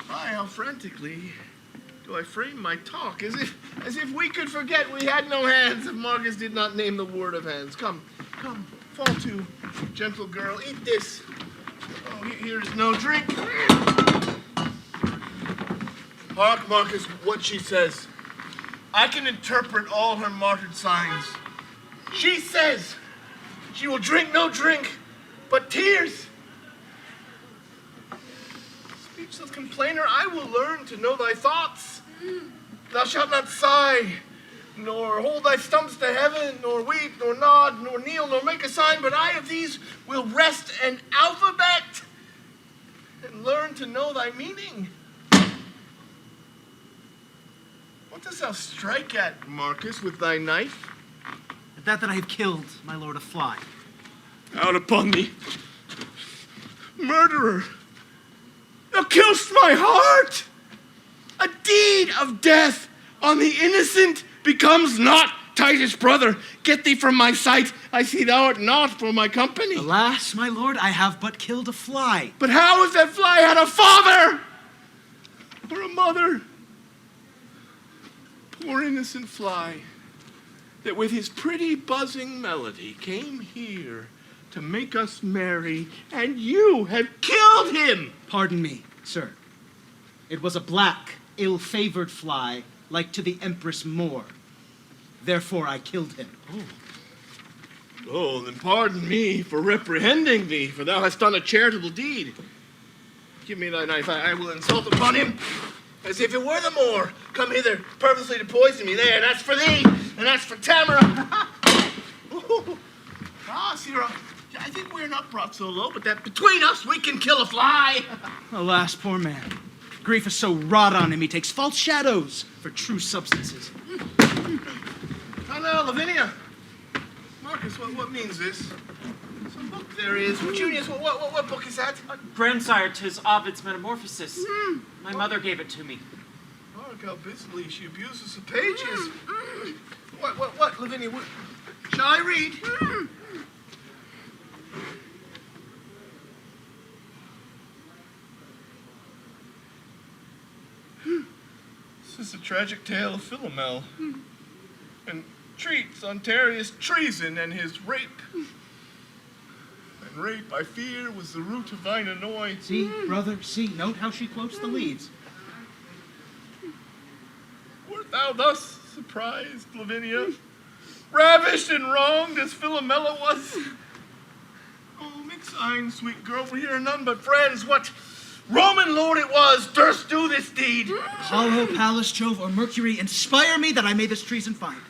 how frantically do I frame my talk, as if we could forget we had no hands if Marcus did not name the word of hands. Come, fall to, gentle girl, eat this. Oh, here is no drink. Hark, Marcus, what she says. I can interpret all her martyred signs. She says she will drink no drink, but tears. Speechless complainer, I will learn to know thy thoughts. Thou shalt not sigh, nor hold thy stumps to heaven, nor weep, nor nod, nor kneel, nor make a sign, but I of these will wrest an alphabet and learn to know thy meaning. What dost thou strike at, Marcus, with thy knife? At that I have killed my lord a fly. Out upon thee, murderer! Thou kill'st my heart! A deed of death on the innocent becomes not. Titus, brother, get thee from my sight. I see thou art not for my company. Alas, my lord, I have but killed a fly. But how has that fly had a father or a mother? Poor innocent fly, that with his pretty buzzing melody came here to make us merry, and you have killed him! Pardon me, sir. It was a black, ill-favored fly, like to the Empress Moore. Therefore I killed him. Oh, then pardon me for reprehending thee, for thou hast done a charitable deed. Give me thy knife, I will insult upon him, as if it were the Moor, come hither purposely to poison me. There, that's for thee, and that's for Tamara. Sirrah, I think we're not brought so low, but that between us we can kill a fly. Alas, poor man. Grief is so wrought on him, he takes false shadows for true substances. Now, Lavinia. Marcus, what means this? Some book there is. Junius, what book is that? Grandsire, 'tis Ovid's Metamorphosis. My mother gave it to me. Mark how busily she abuses the pages. What, Lavinia? Shall I read? This is the tragic tale of Philomel, and treats on Tarius' treason and his rape. And rape, I fear, was the root of thine annoy. See, brother, see, note how she quotes the leaves. Wert thou thus surprised, Lavinia? Ravished and wronged as Philomela was? Oh, make sign, sweet girl, for here are none but friends. What Roman lord it was durst do this deed? Apollo, Pallas, Jove, or Mercury, inspire me that I may this treason find.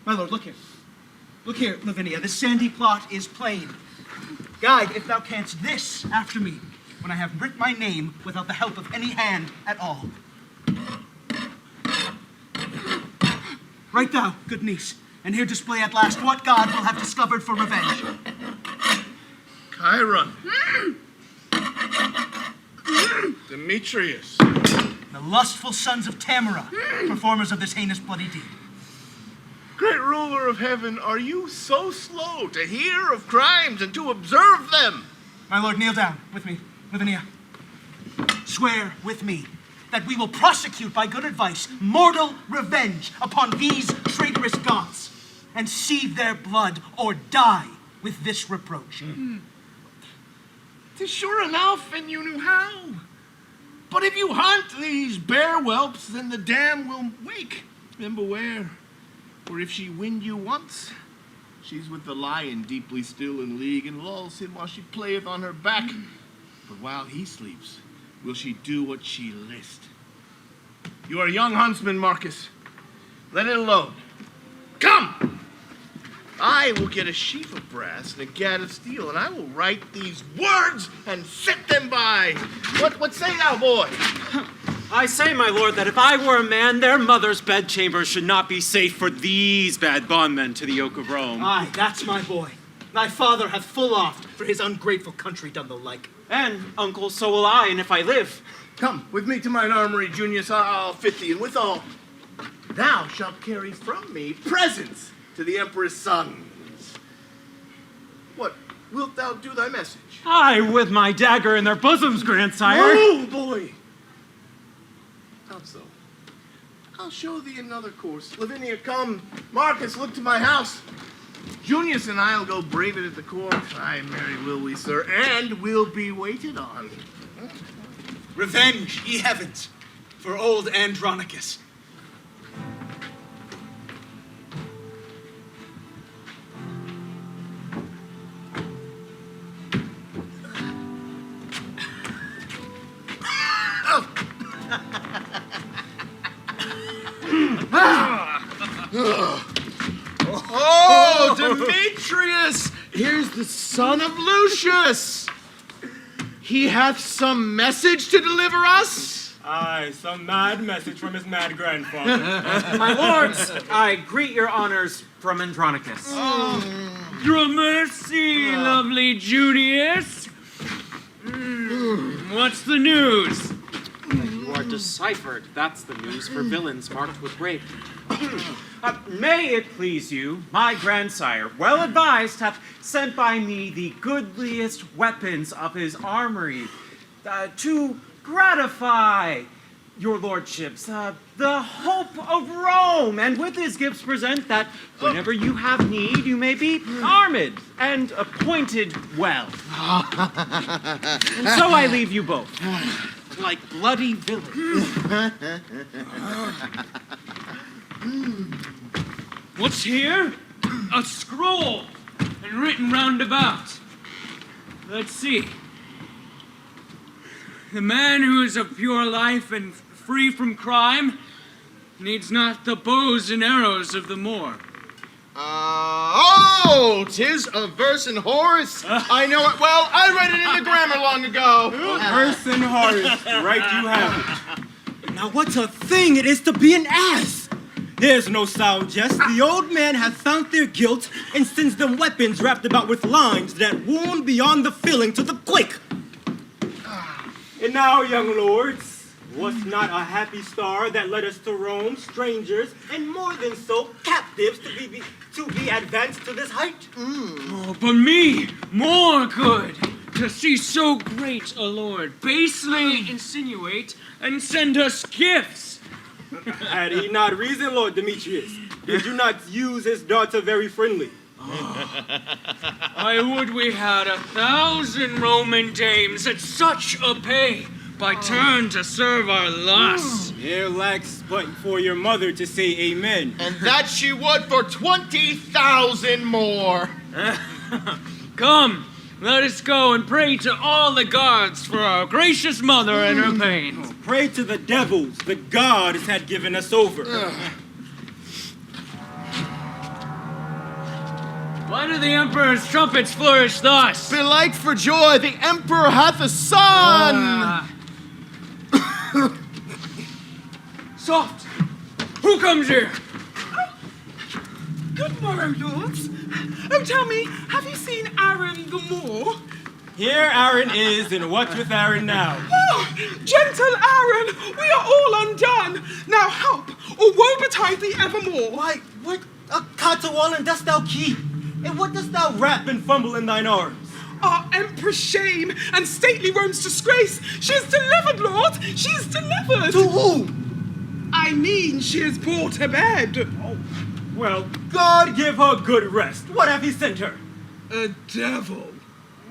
My lord, look here. Look here, Lavinia, this sandy plot is plain. Guide, if thou canst, this after me, when I have writ my name without the help of any hand at all. Write thou, good niece, and here display at last what God will have discovered for revenge. Chiron. Demetrius. The lustful sons of Tamara, performers of this heinous bloody deed. Great ruler of heaven, are you so slow to hear of crimes and to observe them? My lord, kneel down with me, Lavinia. Swear with me that we will prosecute by good advice mortal revenge upon these traitorous Goths and see their blood or die with this reproach. 'tis sure enough, and you knew how. But if you hunt these bear whelps, then the dam will wake. And beware, for if she wind you once, she's with the lion deeply still in league, and lulls him while she playeth on her back. But while he sleeps, will she do what she list. You are a young huntsman, Marcus. Let it alone. Come! I will get a sheaf of brass and a gad of steel, and I will write these words and set them by. What say thou, boy? I say, my lord, that if I were a man, their mother's bedchamber should not be safe for these bad bondmen to the yoke of Rome. Aye, that's my boy. Thy father hath full oft for his ungrateful country done the like. And, uncle, so will I, and if I live. Come with me to mine armory, Junius. I'll fit thee, and withal, thou shalt carry from me presents to the emperor's sons. What, wilt thou do thy message? Aye, with my dagger in their bosoms, grandsire. Oh, boy! Not so. I'll show thee another course. Lavinia, come. Marcus, look to my house. Junius and I'll go brave it at the court. Aye, marry will we, sir, and we'll be waited on. Revenge, ye heavens, for old Andronicus. Oh, Demetrius! Here's the son of Lucius. He hath some message to deliver us? Aye, some mad message from his mad grandfather. My lords, I greet your honors from Andronicus. Gramercy, lovely Junius. What's the news? You are deciphered. That's the news for villains marked with rape. May it please you, my grandsire, well advised, hath sent by me the goodliest weapons of his armory to gratify your lordships, the hope of Rome, and with his gifts present that whenever you have need, you may be armed and appointed well. And so I leave you both, like bloody villains. What's here? A scroll, and written round about. Let's see. The man who is of pure life and free from crime needs not the bows and arrows of the Moor. Oh, 'tis a verse in Horace. I know it well. I read it in the grammar long ago. Verse in Horace, right you have it. Now what a thing it is to be an ass! There's no sour jest. The old man has found their guilt and sends them weapons wrapped about with lines that wound beyond the feeling to the quick. And now, young lords, was not a happy star that led us to Rome, strangers, and more than so, captives to be advanced to this height? Oh, but me, more good, to see so great a lord basely insinuate and send us gifts. Had he not reason, Lord Demetrius? Did you not use his daughter very friendly? I would we had 1,000 Roman dames at such a pay, by turn to serve our lusts. There lacks but for your mother to say amen. And that she would for 20,000 more. Come, let us go and pray to all the gods for our gracious mother and her pains. Pray to the devils the gods had given us over. Why do the emperor's trumpets flourish thus? Belike for joy, the emperor hath a son! Soft! Who comes here? Good morrow, lords. Oh, tell me, have you seen Aaron the Moor? Here Aaron is, and what's with Aaron now? Oh, gentle Aaron, we are all undone. Now help, or woe betide thee evermore. Why, what a caterwauling dost thou keep? And what dost thou rap and fumble in thine arms? Our empress shame and stately Rome's disgrace. She is delivered, Lord. She is delivered. To who? I mean, she is brought to bed. Oh, well, God give her good rest. What have he sent her? A devil.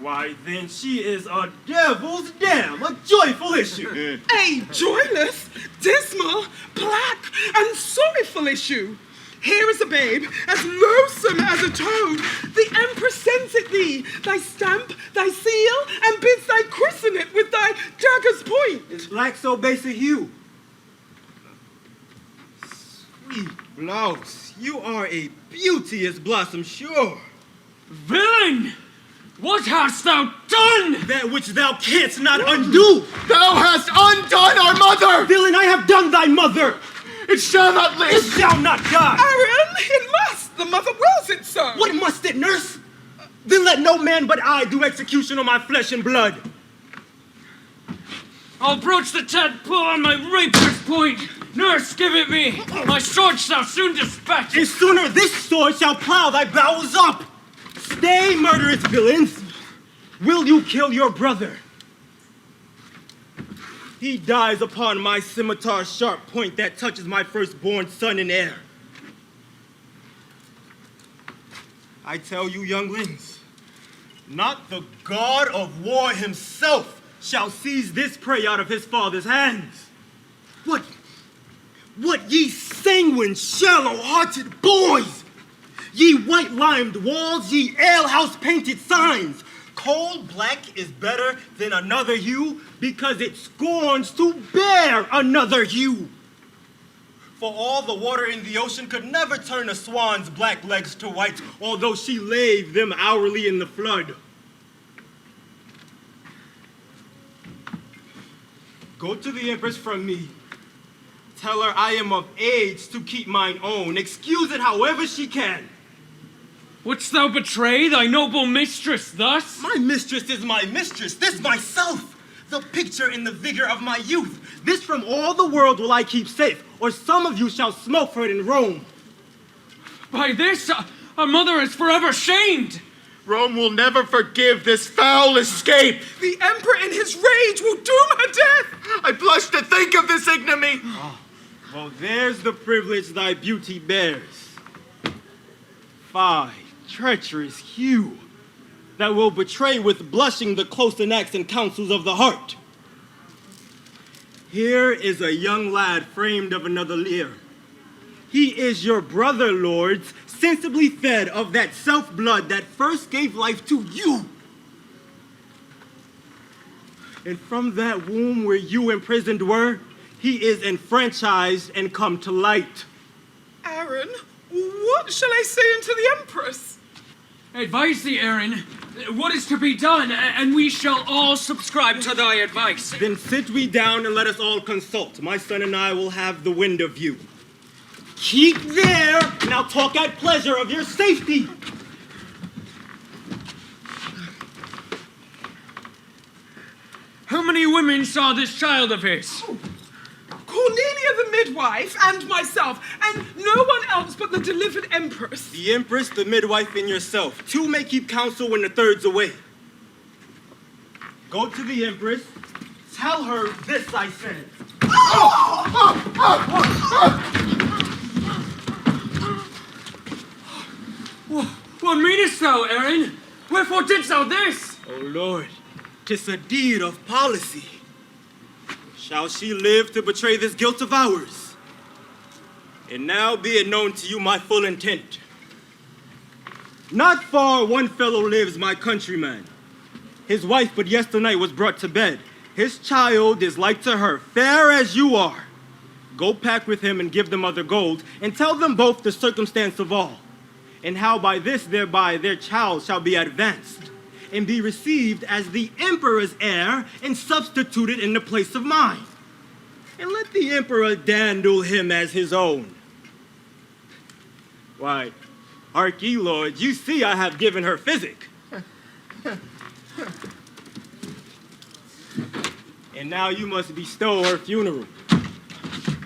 Why, then she is a devil's dam, a joyful issue. A joyless, dismal, black, and sorrowful issue. Here is a babe, as loathsome as a toad. The empress sends it thee, thy stamp, thy seal, and bids thy christen it with thy dagger's point. It's black so base a hue. Sweet blouse, you are a beauteous blossom, sure. Villain! What hast thou done? That which thou canst not undo. Thou hast undone our mother! Villain, I have done thy mother. It shall not live! It shall not die. Aaron, it must. The mother wills it so. What must it, nurse? Then let no man but I do execution on my flesh and blood. I'll broach the tadpole on my rapier point. Nurse, give it me. My sword shall soon dispatch. And sooner this sword shall plow thy bowels up. Stay, murderous villains. Will you kill your brother? He dies upon my scimitar's sharp point that touches my firstborn son and heir. I tell you, younglings, not the god of war himself shall seize this prey out of his father's hands. What ye sanguine, shallow-hearted boys! Ye white-limed walls, ye alehouse-painted signs! Coal black is better than another hue because it scorns to bear another hue. For all the water in the ocean could never turn a swan's black legs to white, although she laved them hourly in the flood. Go to the empress from me. Tell her I am of age to keep mine own. Excuse it however she can. Wouldst thou betray thy noble mistress thus? My mistress is my mistress, this myself, the picture and the vigor of my youth. This from all the world will I keep safe, or some of you shall smoke for it in Rome. By this, our mother is forever shamed. Rome will never forgive this foul escape. The emperor in his rage will doom her death. I blush to think of this ignominy. Well, there's the privilege thy beauty bears. Fie, treacherous hue, that will betray with blushing the close enacts and counsels of the heart. Here is a young lad framed of another leer. He is your brother, lords, sensibly fed of that self-blood that first gave life to you. And from that womb where you imprisoned were, he is enfranchised and come to light. Aaron, what shall I say unto the empress? Advise thee, Aaron, what is to be done, and we shall all subscribe to thy advice. Then sit we down and let us all consult. My son and I will have the window view. Keep there, and I'll talk at pleasure of your safety. How many women saw this child of his? Cornelia the midwife and myself, and no one else but the delivered empress. The empress, the midwife, and yourself. Two may keep counsel when the third's away. Go to the empress. Tell her this I said. What meanest thou, Aaron? Wherefore didst thou this? O Lord, 'tis a deed of policy. Shall she live to betray this guilt of ours? And now be it known to you my full intent. Not far one fellow lives, my countryman. His wife but yesternight was brought to bed. His child is like to her, fair as you are. Go pack with him and give the mother gold, and tell them both the circumstance of all, and how by this thereby their child shall be advanced, and be received as the emperor's heir, and substituted in the place of mine. And let the emperor dandle him as his own. Why, hark ye, lords, you see I have given her physic. And now you must bestow her funeral.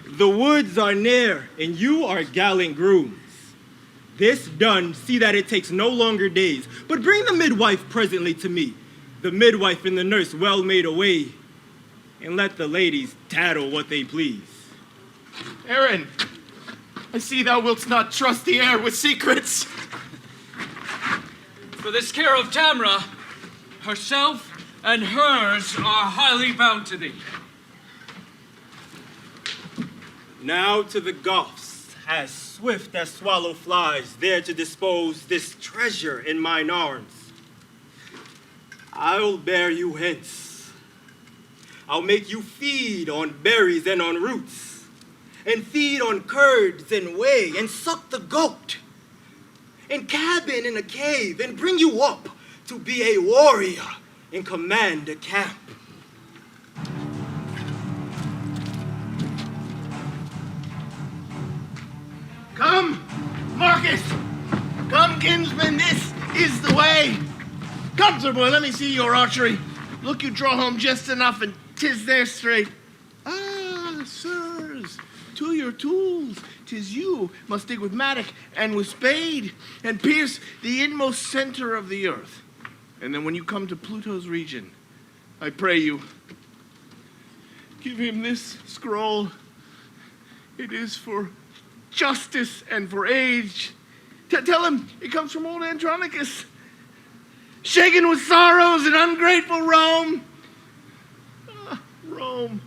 The woods are near, and you are gallant grooms. This done, see that it takes no longer days, but bring the midwife presently to me, the midwife and the nurse well made away, and let the ladies tattle what they please. Aaron, I see thou wilt not trust the heir with secrets. For this care of Tamra, Herself and hers are highly bound to thee. Now to the Goths, as swift as swallow flies, there to dispose this treasure in mine arms. I'll bear you hence. I'll make you feed on berries and on roots, and feed on curds and whey, and suck the goat, and cabin in a cave, and bring you up to be a warrior and command a camp. Come, Marcus! Come, kinsman, this is the way! Come, sir boy, let me see your archery. Look, you draw home just enough, and 'tis there straight. Ah, sirs, to your tools. 'Tis you must dig with mattock and with spade, and pierce the inmost center of the earth. And then when you come to Pluto's region, I pray you, give him this scroll. It is for justice and for age. Tell him it comes from old Andronicus, shaken with sorrows in ungrateful Rome. Ah, Rome.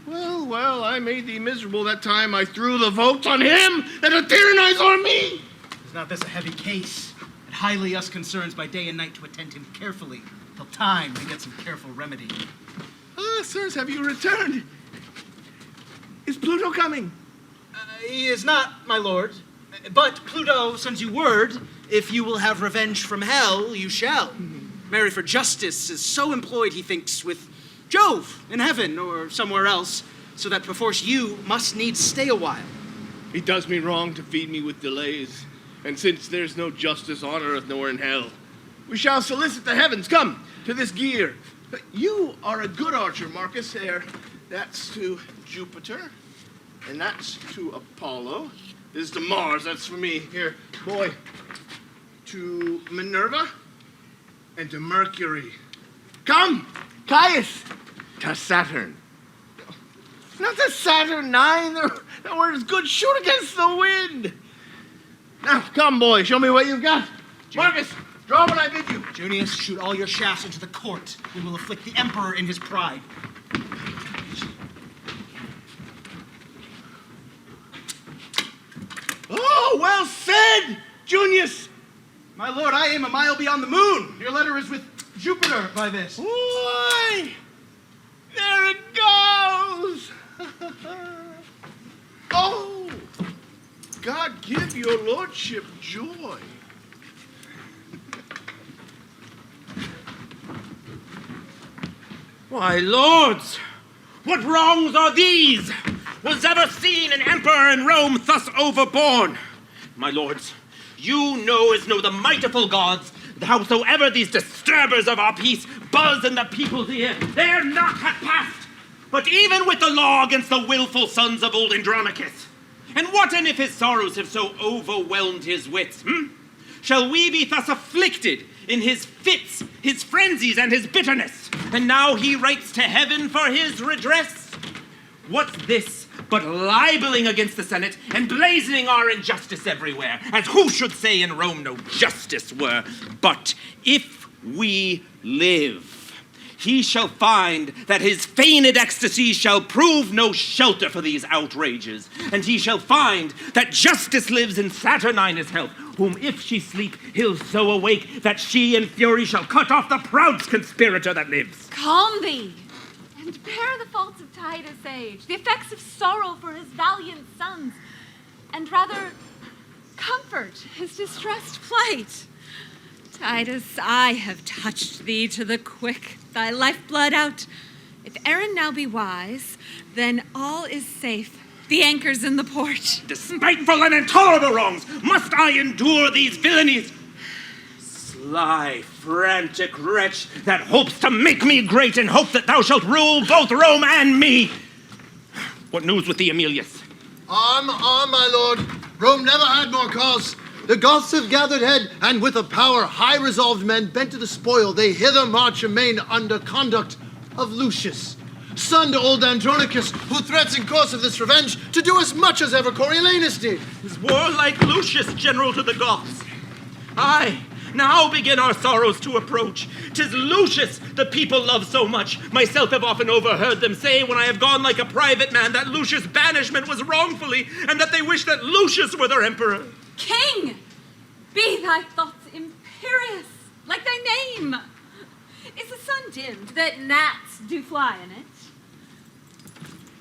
Well, I made thee miserable that time I threw the votes on him that had tyrannized on me. Is not this a heavy case? It highly us concerns by day and night to attend him carefully, till time to get some careful remedy. Ah, sirs, have you returned? Is Pluto coming? He is not, my lord. But Pluto sends you word, if you will have revenge from hell, you shall. Mary for justice is so employed, he thinks, with Jove in heaven or somewhere else, so that perforce you must needs stay a while. He does me wrong to feed me with delays, and since there's no justice on earth nor in hell, we shall solicit the heavens. Come to this gear. You are a good archer, Marcus. There, that's to Jupiter, and that's to Apollo. This is to Mars. That's for me. Here, boy. To Minerva and to Mercury. Come, Caius, to Saturn. Not to Saturn 9. That word is good. Shoot against the wind. Now, come, boy. Show me what you've got. Marcus, draw when I bid you. Junius, shoot all your shafts into the court. We will afflict the emperor in his pride. Oh, well said, Junius. My lord, I aim a mile beyond the moon. Your letter is with Jupiter by this. Boy, there it goes. Oh, God give your lordship joy. Why, lords, what wrongs are these? Was ever seen an emperor in Rome thus overborne? My lords, you know as know the mightiful gods, howsoever these disturbers of our peace buzz in the people's ear, their not hath passed, but even with the law against the willful sons of old Andronicus. And what if his sorrows have so overwhelmed his wits, Shall we be thus afflicted in his fits, his frenzies, and his bitterness, and now he writes to heaven for his redress? What's this but libeling against the Senate and blazoning our injustice everywhere, as who should say in Rome no justice were? But if we live, he shall find that his feigned ecstasy shall prove no shelter for these outrages, and he shall find that justice lives in Saturninus' help, whom if she sleep, he'll so awake that she in fury shall cut off the proud conspirator that lives. Calm thee, and bear the faults of Titus' age, the effects of sorrow for his valiant sons, and rather comfort his distressed plight. Titus, I have touched thee to the quick, thy lifeblood out. If Aaron now be wise, then all is safe. The anchor's in the port. Despiteful and intolerable wrongs, must I endure these villainies? Sly, frantic wretch that hopes to make me great in hope that thou shalt rule both Rome and me. What news with thee, Emilius? On, my lord. Rome never had more cause. The Goths have gathered head, and with a power high-resolved men bent to the spoil, they hither march amain under conduct of Lucius, son to old Andronicus, who threats in course of this revenge to do as much as ever Coriolanus did. Is warlike Lucius general to the Goths? Aye, Now begin our sorrows to approach. 'Tis Lucius the people love so much. Myself have often overheard them say, when I have gone like a private man, that Lucius' banishment was wrongfully, and that they wish that Lucius were their emperor. King, be thy thoughts imperious, like thy name. Is the sun dimmed that gnats do fly in it?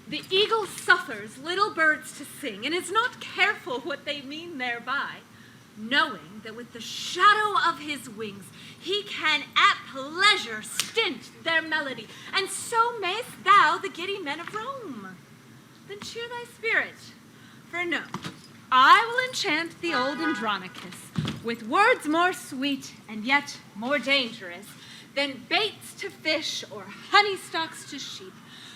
The eagle suffers little birds to sing, and is not careful what they mean thereby, knowing that with the shadow of his wings he can at pleasure stint their melody, and so mayst thou the giddy men of Rome. Then cheer thy spirit, for know, I will enchant the old Andronicus with words more sweet and yet more dangerous than baits to fish or honey stalks to sheep.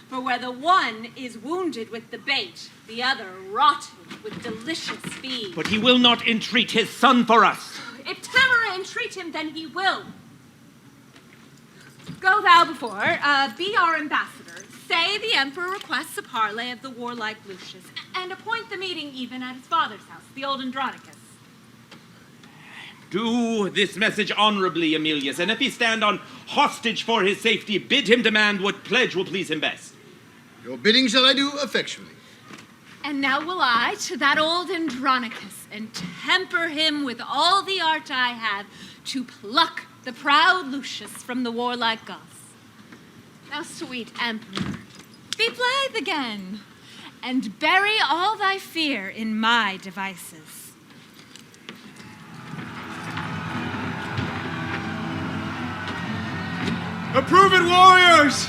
For where the one is wounded with the bait, the other rotted with delicious feed. But he will not entreat his son for us. If Tamara entreat him, then he will. Go thou before, be our ambassador. Say the emperor requests a parley of the warlike Lucius, and appoint the meeting even at his father's house, the old Andronicus. Do this message honorably, Emilius, and if he stand on hostage for his safety, bid him demand what pledge will please him best. Your bidding shall I do effectually. And now will I to that old Andronicus, and temper him with all the art I have, to pluck the proud Lucius from the warlike Goths. Now, sweet emperor, be blithe again, and bury all thy fear in my devices. Approved warriors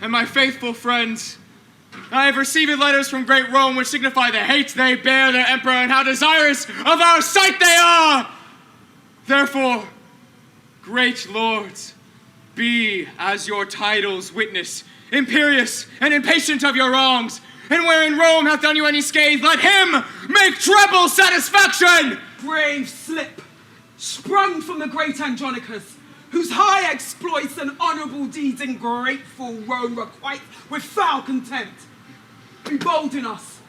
and my faithful friends, I have received letters from great Rome which signify the hate they bear their emperor and how desirous of our sight they are. Therefore, great lords, be, as your titles witness, imperious and impatient of your wrongs, and wherein Rome hath done you any scathe, let him make treble satisfaction. Brave slip, sprung from the great Andronicus, whose high exploits and honorable deeds in grateful Rome requite with foul contempt. Embolden us.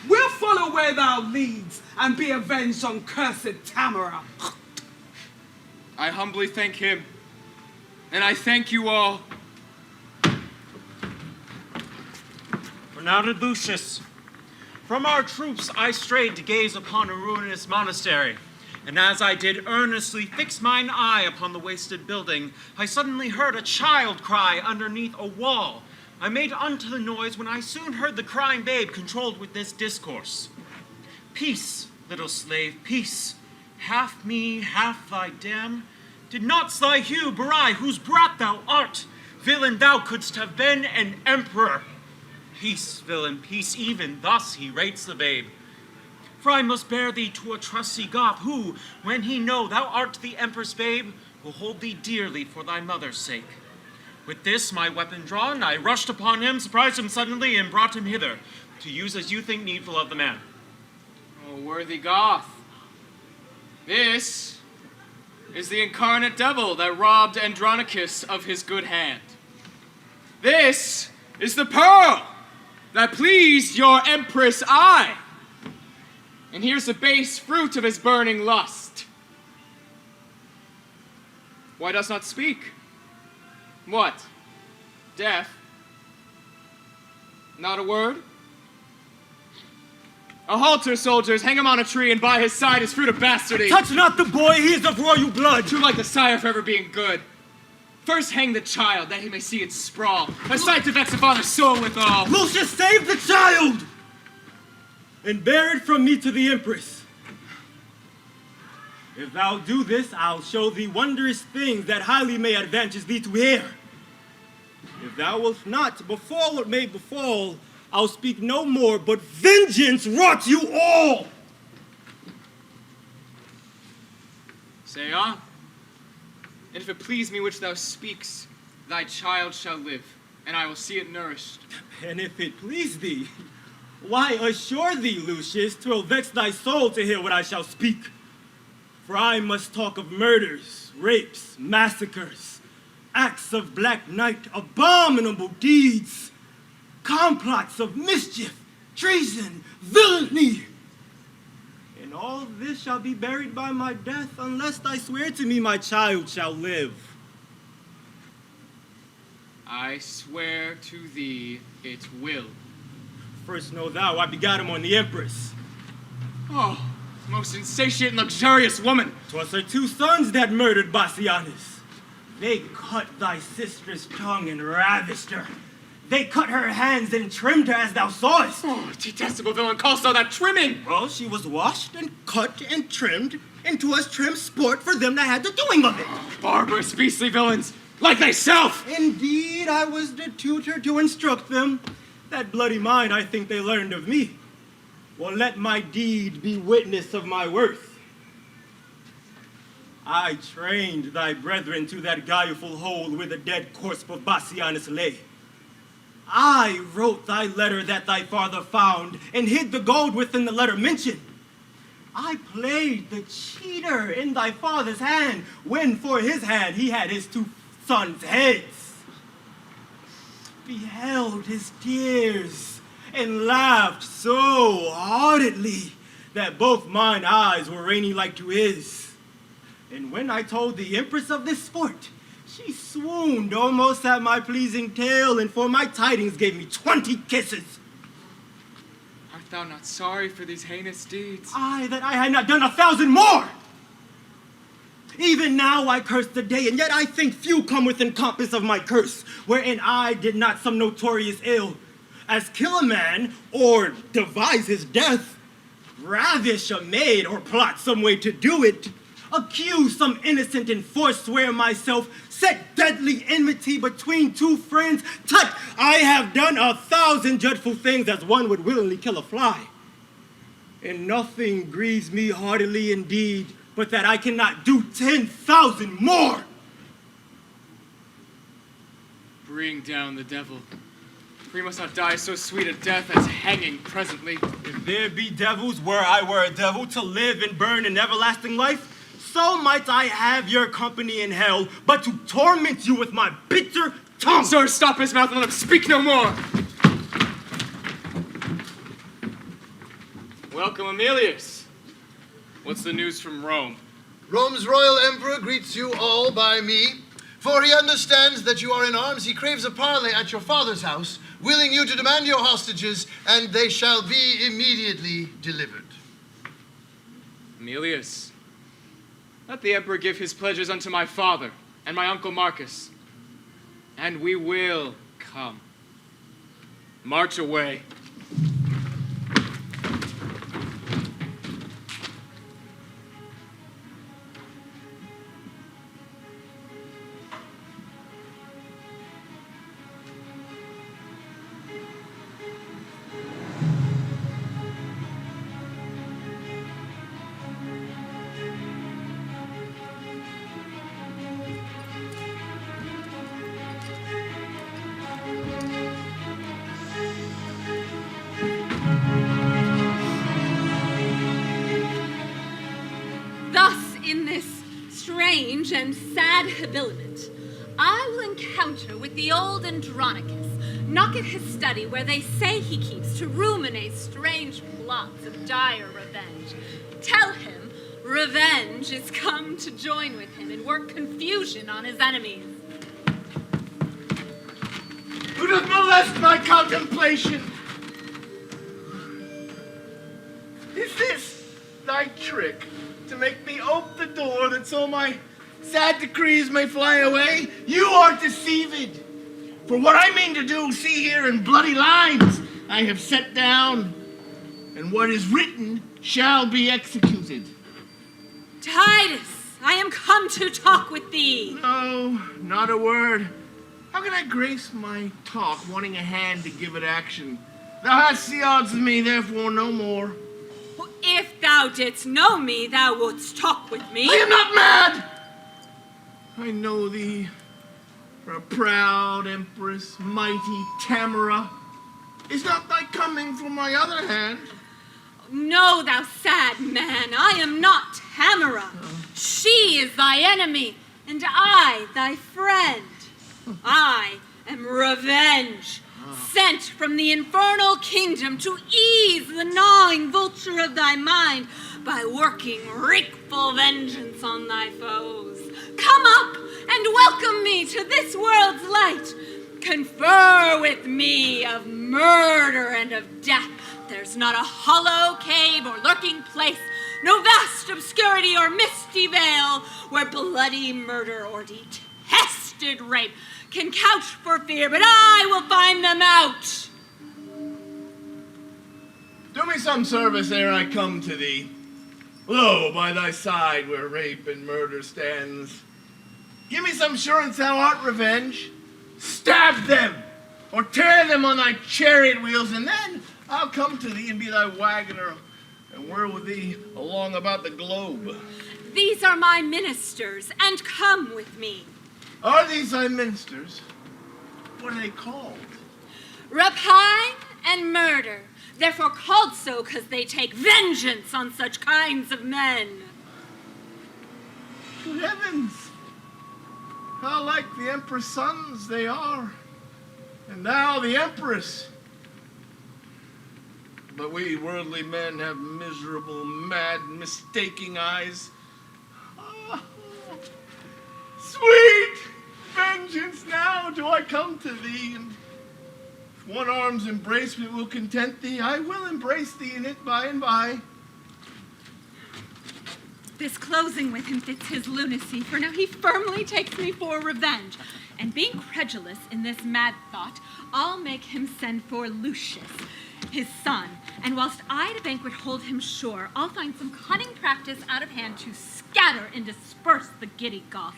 We'll follow where thou leads, and be avenged on cursed Tamara. I humbly thank him, and I thank you all. Renowned Lucius, from our troops I strayed to gaze upon a ruinous monastery. And as I did earnestly fix mine eye upon the wasted building, I suddenly heard a child cry underneath a wall. I made unto the noise when I soon heard the crying babe controlled with this discourse. Peace, little slave, peace. Half me, half thy dam. Did not thy hue belie whose brat thou art? Villain, thou couldst have been an emperor. Peace, villain, peace, even thus he rates the babe. For I must bear thee to a trusty Goth, who, when he know thou art the empress babe, will hold thee dearly for thy mother's sake. With this, my weapon drawn, I rushed upon him, surprised him suddenly, and brought him hither, to use as you think needful of the man. O worthy Goth, this is the incarnate devil that robbed Andronicus of his good hand. This is the pearl that pleased your empress eye. And here's the base fruit of his burning lust. Why dost not speak? What? Deaf? Not a word? A halter, soldiers, hang him on a tree, and by his side is fruit of bastardy. Touch not the boy, he is of royal blood. Too like the sire for ever being good. First hang the child, that he may see it sprawl. A sight to vex a father's soul withal. Lucius, save the child! And bear it from me to the empress. If thou do this, I'll show thee wondrous things that highly may advantage thee to hear. If thou wilt not, befall what may befall, I'll speak no more, but vengeance wrought you all! Say on. And if it please me which thou speaks, thy child shall live, and I will see it nourished. And if it please thee, why, assure thee, Lucius, 'twill vex thy soul to hear what I shall speak. For I must talk of murders, rapes, massacres, acts of black night, abominable deeds, complots of mischief, treason, villainy. And And all this shall be buried by my death, unless thy swear to me my child shall live. I swear to thee it will. First know thou, I begot him on the Empress. Oh, most insatiate and luxurious woman. 'Twas her 2 sons that murdered Bassianus. They cut thy sister's tongue and ravished her. They cut her hands and trimmed her as thou sawest. Oh, detestable villain, callest thou that trimming? Well, she was washed and cut and trimmed, and 'twas trim sport for them that had the doing of it. Barbarous, beastly villains, like thyself. Indeed, I was the tutor to instruct them. That bloody mind I think they learned of me. Well, let my deed be witness of my worth. I trained thy brethren to that guileful hole where the dead corpse of Bassianus lay. I wrote thy letter that thy father found and hid the gold within the letter mentioned. I played the cheater in thy father's hand when for his hand he had his 2 sons' heads. Beheld his tears and laughed so heartedly that both mine eyes were rainy like to his. And when I told the Empress of this sport, she swooned almost at my pleasing tale, and for my tidings gave me 20 kisses. Art thou not sorry for these heinous deeds? Aye, that I had not done 1,000 more! Even now I curse the day, and yet I think few come within compass of my curse, wherein I did not some notorious ill, as kill a man, or devise his death, ravish a maid, or plot some way to do it, accuse some innocent and forswear myself, set deadly enmity between 2 friends. Tut, I have done 1,000 dreadful things as one would willingly kill a fly. And nothing grieves me heartily indeed, but that I cannot do 10,000 more. Bring down the devil. For he must not die so sweet a death as hanging presently. If there be devils where I were a devil to live and burn in everlasting life, so might I have your company in hell, but to torment you with my bitter tongue. Sir, stop his mouth and let him speak no more. Welcome, Emilius. What's the news from Rome? Rome's royal emperor greets you all by me, for he understands that you are in arms. He craves a parley at your father's house, willing you to demand your hostages, and they shall be immediately delivered. Emilius, let the emperor give his pledges unto my father and my uncle Marcus, and we will come. March away. strange and sad habiliment, I will encounter with the old Andronicus, knock at his study where they say he keeps to ruminate strange plots of dire revenge. Tell him revenge is come to join with him and work confusion on his enemies. Who doth molest my contemplation? Is this thy trick to make me ope the door that so my sad decrees may fly away? You are deceived. For what I mean to do, see here in bloody lines I have set down, and what is written shall be executed. Titus, I am come to talk with thee. No, not a word. How can I grace my talk, wanting a hand to give it action? Thou hast the odds of me, therefore no more. If thou didst know me, thou wouldst talk with me. I am not mad! I know thee for a proud empress, mighty Tamara. Is not thy coming from my other hand? No, thou sad man, I am not Tamara. She is thy enemy, and I thy friend. I am Revenge, sent from the infernal kingdom to ease the gnawing vulture of thy mind by working wreakful vengeance on thy foes. Come up and welcome me to this world's light. Confer with me of murder and of death. There's not a hollow cave or lurking place, no vast obscurity or misty veil, where bloody murder or detested rape can couch for fear, but I will find them out. Do me some service ere I come to thee. Lo, by thy side where rape and murder stands. Give me some assurance thou art revenge. Stab them, or tear them on thy chariot wheels, and then I'll come to thee and be thy wagoner, and whirl with thee along about the globe. These are my ministers, and come with me. Are these thy ministers? What are they called? Rapine and murder. Therefore called so, 'cause they take vengeance on such kinds of men. Good heavens! How like the Emperor's sons they are, and thou the Empress. But we worldly men have miserable, mad, mistaking eyes. Oh, sweet vengeance, now do I come to thee, and if one arm's embracement will content thee, I will embrace thee in it by and by. This closing with him fits his lunacy, for now he firmly takes me for revenge. And being credulous in this mad thought, I'll make him send for Lucius, his son. And whilst I to banquet hold him sure, I'll find some cunning practice out of hand to scatter and disperse the giddy Goth,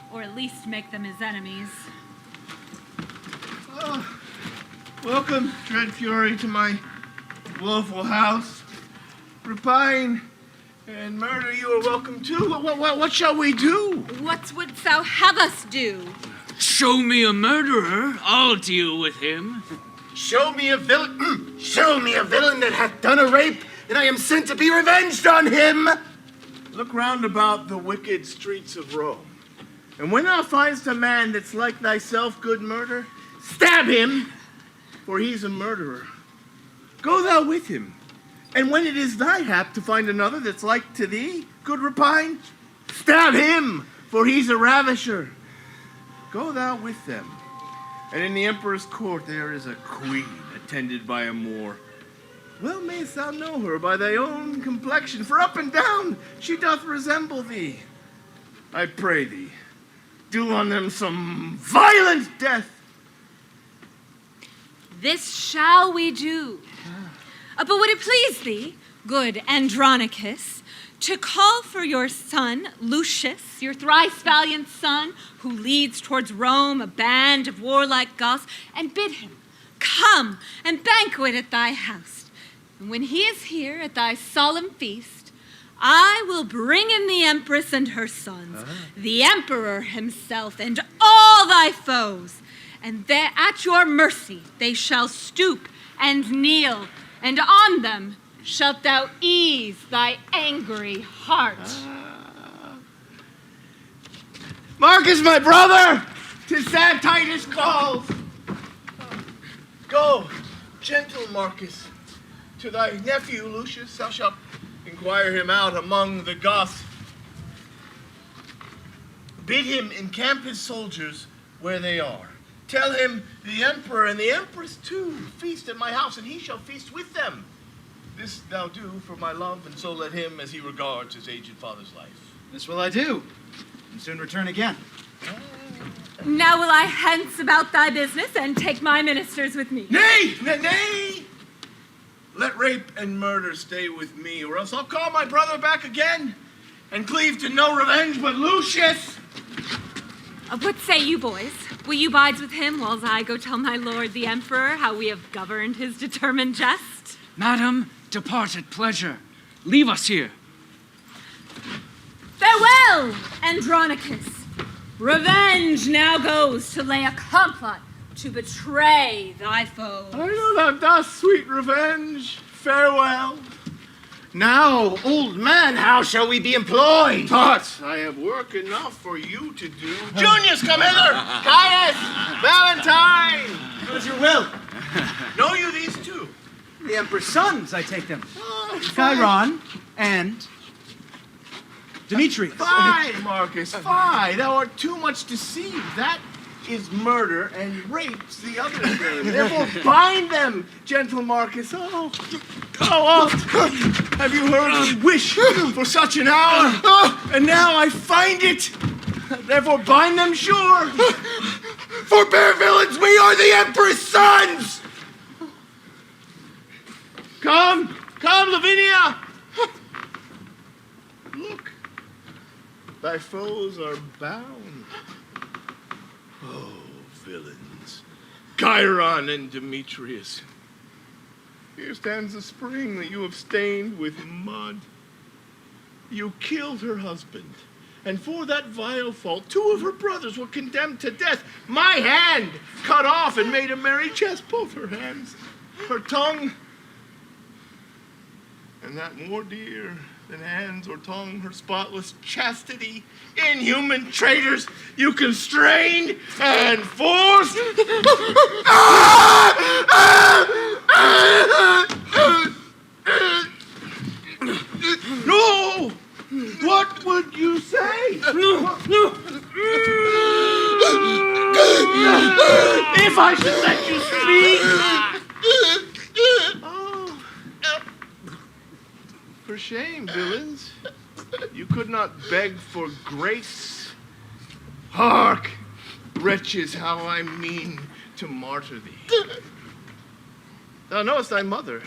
or at least make them his enemies. Oh, welcome, dread fury, to my woeful house. Rapine and murder, you are welcome too. What shall we do? What wouldst thou have us do? Show me a murderer, I'll deal with him. Show me a villain. Show me a villain that hath done a rape, and I am sent to be revenged on him. Look round about the wicked streets of Rome, and when thou findest a man that's like thyself, good murder, stab him, for he's a murderer. Go thou with him, and when it is thy hap to find another that's like to thee, good Rapine, stab him, for he's a ravisher. Go thou with them, and in the emperor's court there is a queen attended by a Moor. Well mayst thou know her by thy own complexion, for up and down she doth resemble thee. I pray thee, do on them some violent death. This shall we do. But would it please thee, good Andronicus, to call for your son, Lucius, your thrice valiant son, who leads towards Rome a band of warlike Goths, and bid him come and banquet at thy house. And when he is here at thy solemn feast, I will bring in the empress and her sons, the emperor himself, and all thy foes, and there at your mercy they shall stoop and kneel, and on them shalt thou ease thy angry heart. Marcus, my brother, 'tis sad Titus calls. Go, gentle Marcus, to thy nephew Lucius. Thou shalt inquire him out among the Goths. Bid him encamp his soldiers where they are. Tell him the emperor and the empress too feast at my house, and he shall feast with them. This thou do for my love, and so let him as he regards his aged father's life. This will I do, and soon return again. Now will I hence about thy business, and take my ministers with me. Nay, nay! Let rape and murder stay with me, or else I'll call my brother back again, and cleave to no revenge but Lucius. What say you, boys? Will you bide with him, whiles I go tell my lord the emperor how we have governed his determined jest? Madam, depart at pleasure. Leave us here. Farewell, Andronicus. Revenge now goes to lay a complot to betray thy foe. I know thou dost, sweet revenge. Farewell. Now, old man, how shall we be employed? But I have work enough for you to do. Junius, come hither! Caius! Valentine! Do as you will. Know you these two? The emperor's sons, I take them. Chiron and Demetrius. Fie, Marcus, fie. Thou art too much deceived. That is murder, and rape's the other thing. Therefore bind them, gentle Marcus. Oh, have you heard me wish for such an hour? And now I find it. Therefore bind them sure. Forbear, villains, we are the Emperor's sons! Come, Lavinia. Look, thy foes are bound. Oh, villains, Chiron and Demetrius. Here stands the spring that you have stained with mud. You killed her husband, and for that vile fault, 2 of her brothers were condemned to death. My hand cut off and made a merry jest, both her hands, her tongue, and that more dear than hands or tongue, her spotless chastity. Inhuman traitors, you constrained and forced. No! What would you say? No! If I should let you speak! Oh. For shame, villains. You could not beg for grace. Hark, wretches, how I mean to martyr thee. Thou knowest thy mother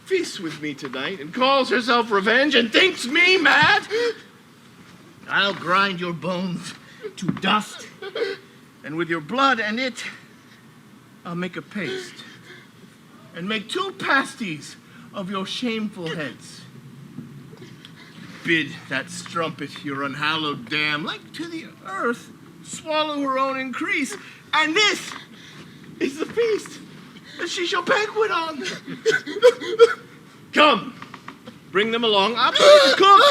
feasts with me tonight and calls herself revenge and thinks me mad. I'll grind your bones to dust, and with your blood and it, I'll make a paste and make 2 pasties of your shameful heads. Bid that strumpet, your unhallowed dam, like to the earth, swallow her own increase, and this is the feast that she shall banquet on. Come, bring them along. I'll cook.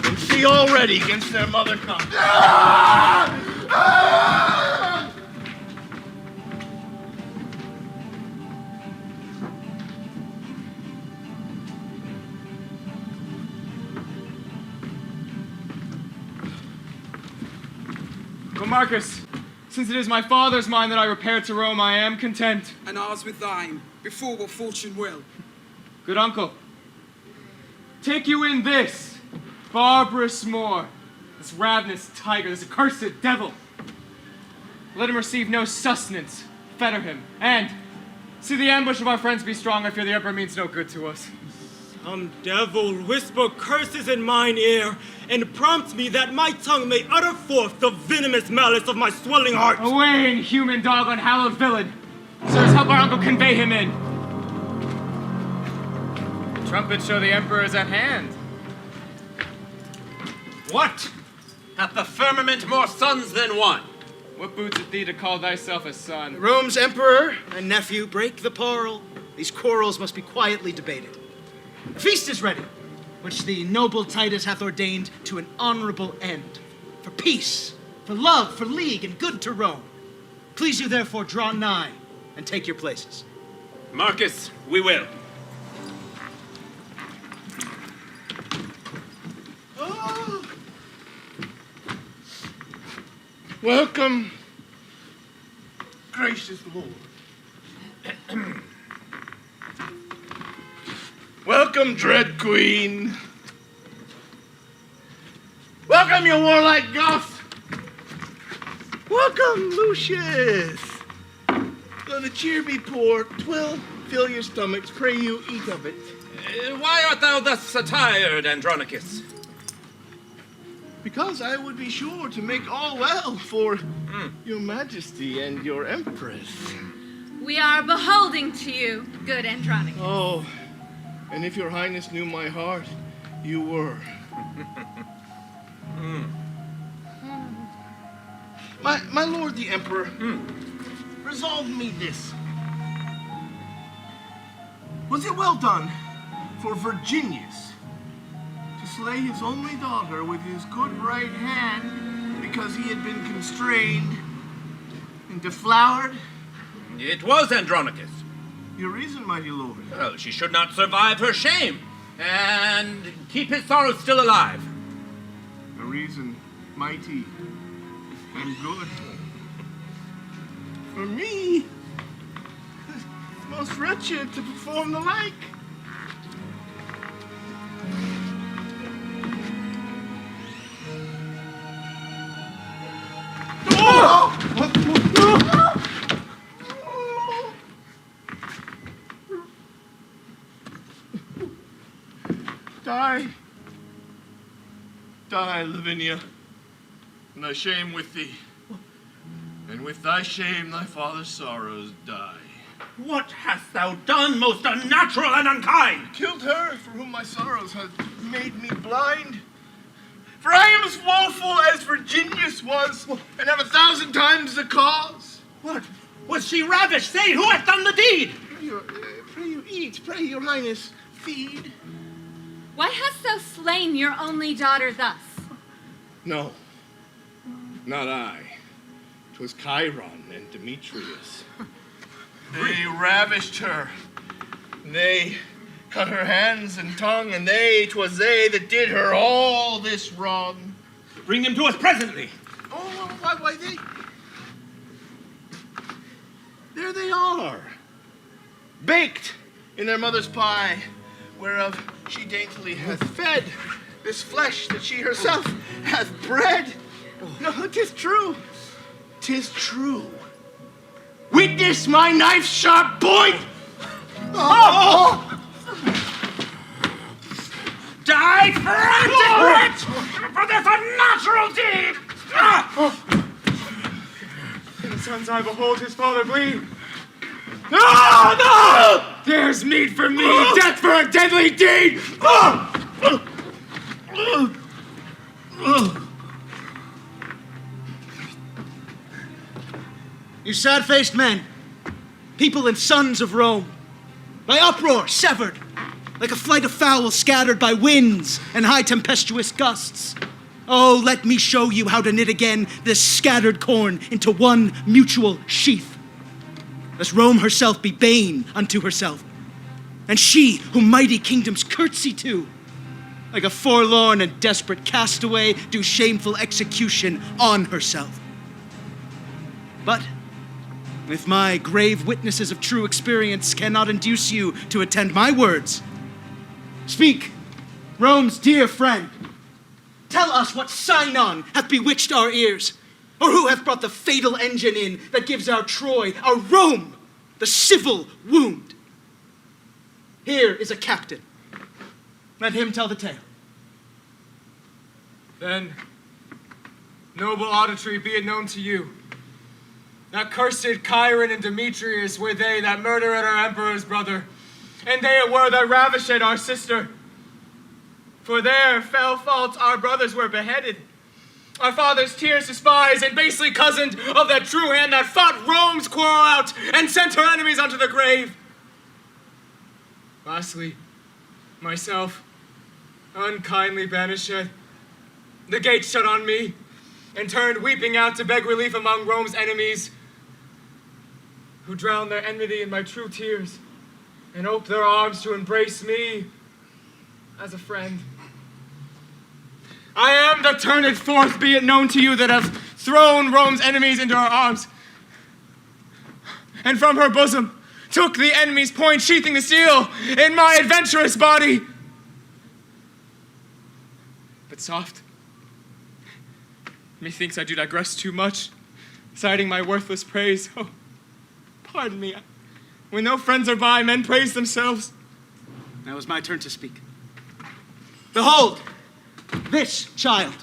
And see all ready against their mother come. But Marcus, since it is my father's mind that I repair to Rome, I am content. And ours with thine, before what fortune will. Good uncle, take you in this barbarous Moor, this ravenous tiger, this accursed devil. Let him receive no sustenance, fetter him, and see the ambush of our friends be strong. I fear the Emperor means no good to us. Some devil whisper curses in mine ear, and prompt me that my tongue may utter forth the venomous malice of my swelling heart. Away, inhuman dog, unhallowed villain! Sirs, help our uncle convey him in. The trumpets show the Emperor is at hand. What? Hath the firmament more sons than one? What boots it thee to call thyself a son? Rome's emperor and nephew break the quarrel. These quarrels must be quietly debated. The feast is ready, which the noble Titus hath ordained to an honorable end. For peace, for love, for league, and good to Rome. Please you therefore draw nigh and take your places. Marcus, we will. Oh. Welcome, gracious Lord. Welcome, dread queen. Welcome, you warlike Goths. Welcome, Lucius. Though the cheer be poor, 'twill fill your stomachs. Pray you, eat of it. Why art thou thus attired, Andronicus? Because I would be sure to make all well for your majesty and your empress. We are beholding to you, good Andronicus. Oh, and if your highness knew my heart, you were. My lord the emperor, resolve me this. Was it well done for Virginius to slay his only daughter with his good right hand because he had been constrained and deflowered? It was Andronicus. Your reason, mighty lord. Well, she should not survive her shame. and keep his sorrows still alive. A reason mighty and good. For me, most wretched to perform the like. Die. Die, Lavinia, and thy shame with thee. And with thy shame thy father's sorrows die. What hast thou done, most unnatural and unkind? Killed her for whom my sorrows had made me blind. For I am as woeful as Virginius was, and have 1,000 times the cause. What? Was she ravished? Say, who hath done the deed? Pray you eat, pray your highness feed. Why hast thou slain your only daughter thus? No, not I. 'Twas Chiron and Demetrius. They ravished her. They cut her hands and tongue, and 'twas they that did her all this wrong. Bring them to us presently. Oh, why they? There they are, baked in their mother's pie, whereof she daintily hath fed this flesh that she herself hath bred. No, 'tis true. 'Tis true. Witness my knife's sharp point. Die frantic wretch for this unnatural deed! In the son's eye behold his father bleed. No! There's meat for me, death for a deadly deed! You sad-faced men, people and sons of Rome, by uproar severed, like a flight of fowl scattered by winds and high tempestuous gusts. Oh, let me show you how to knit again this scattered corn into one mutual sheath. Lest Rome herself be bane unto herself, and she whom mighty kingdoms curtsy to, like a forlorn and desperate castaway, do shameful execution on herself. But if my grave witnesses of true experience cannot induce you to attend my words, speak, Rome's dear friend. Tell us what Sinon hath bewitched our ears, or who hath brought the fatal engine in that gives our Troy, our Rome, the civil wound. Here is a captain. Let him tell the tale. Then, noble auditory, be it known to you, that cursed Chiron and Demetrius were they that murdered our emperor's brother, and they it were that ravished our sister. For their fell fault our brothers were beheaded, our father's tears despised, and basely cozened of that true hand that fought Rome's quarrel out, and sent her enemies unto the grave. Lastly, myself, unkindly banished, the gates shut on me, and turned weeping out to beg relief among Rome's enemies, who drowned their enmity in my true tears, and oped their arms to embrace me as a friend. I am the turned forth, be it known to you, that have thrown Rome's enemies into her arms, and from her bosom took the enemy's point, sheathing the steel in my adventurous body. But soft, methinks I do digress too much, citing my worthless praise. Oh, pardon me. When no friends are by, men praise themselves. Now is my turn to speak. Behold, this child,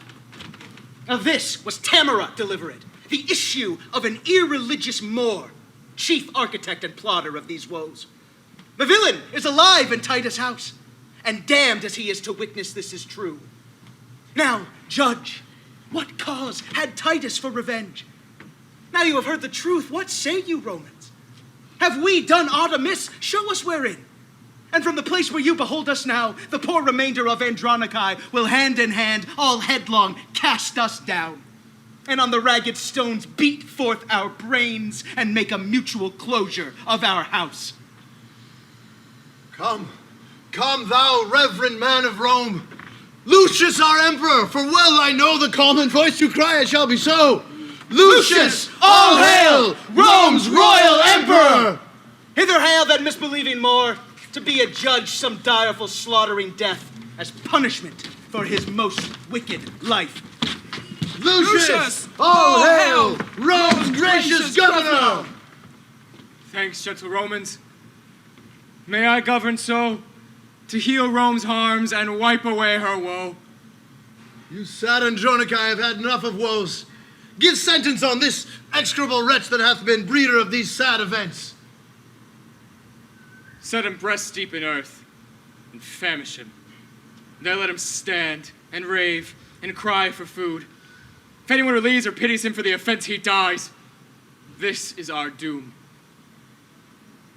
of this was Tamara delivered, the issue of an irreligious Moor, chief architect and plotter of these woes. The villain is alive in Titus' house, and damned as he is to witness this is true. Now, judge, what cause had Titus for revenge? Now you have heard the truth, what say you, Romans? Have we done aught amiss? Show us wherein. And from the place where you behold us now, the poor remainder of Andronici will hand in hand, all headlong, cast us down, and on the ragged stones beat forth our brains and make a mutual closure of our house. Come, Come, thou reverend man of Rome. Lucius, our emperor, for well I know the common voice you cry it shall be so. Lucius, all hail, Rome's royal emperor! Hither hail that misbelieving Moor, to be a judge some direful slaughtering death as punishment for his most wicked life. Lucius, all hail, Rome's gracious governor! Thanks, gentle Romans. May I govern so, to heal Rome's harms and wipe away her woe. You sad Andronici have had enough of woes. Give sentence on this execrable wretch that hath been breeder of these sad events. Set him breast deep in earth, and famish him. There let him stand, and rave, and cry for food. If anyone relieves or pities him for the offense, he dies. This is our doom.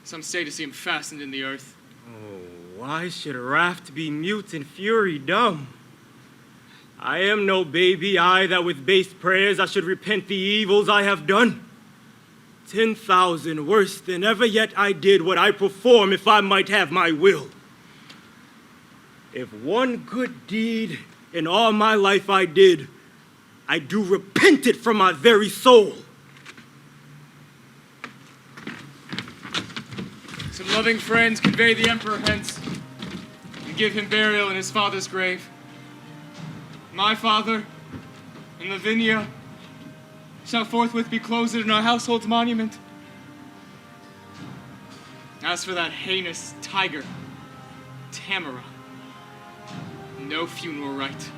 Some say to see him fastened in the earth. Oh, why should wrath be mute and fury dumb? I am no baby, I, that with base prayers I should repent the evils I have done. 10,000 worse than ever yet I did would I perform if I might have my will. If one good deed in all my life I did, I do repent it from my very soul. Some loving friends convey the emperor hence, and give him burial in his father's grave. My father, and Lavinia, shall forthwith be closed in our household's monument. As for that heinous tiger, Tamara, no funeral rite,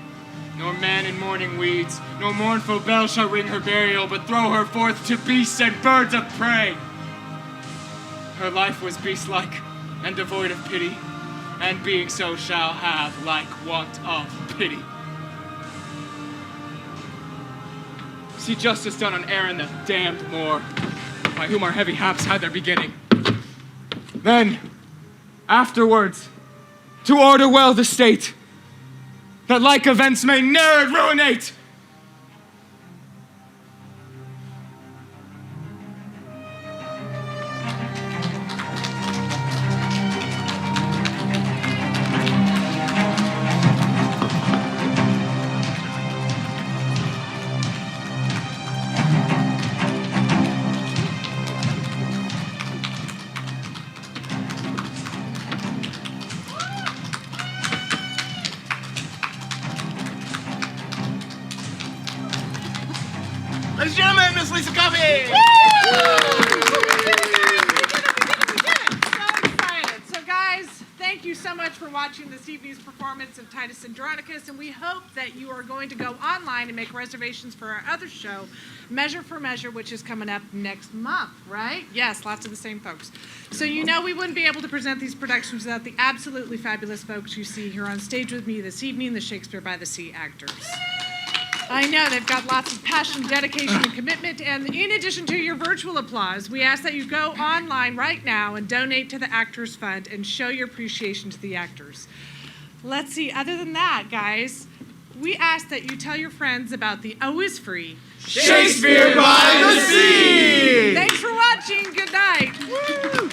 nor man in mourning weeds, nor mournful bell shall ring her burial, but throw her forth to beasts and birds of prey. Her life was beast-like and devoid of pity, and being so shall have like want of pity. See justice done on Aaron the damned Moor, by whom our heavy haps had their beginning. Then, afterwards, to order well the state, that like events may ne'er ruinate. Ladies and gentlemen, Miss Lisa Coffee! So guys, thank you so much for watching this evening's performance of Titus Andronicus, and we hope that you are going to go online and make reservations for our other show, Measure for Measure, which is coming up next month, right? Yes, lots of the same folks. So you know we wouldn't be able to present these productions without the absolutely fabulous folks you see here on stage with me this evening, the Shakespeare by the Sea actors. I know, they've got lots of passion, dedication, and commitment, and in addition to your virtual applause, we ask that you go online right now and donate to the Actors Fund and show your appreciation to the actors. Let's see, other than that, guys, we ask that you tell your friends about the always free Shakespeare by the Sea! Thanks for watching, good night. Woo!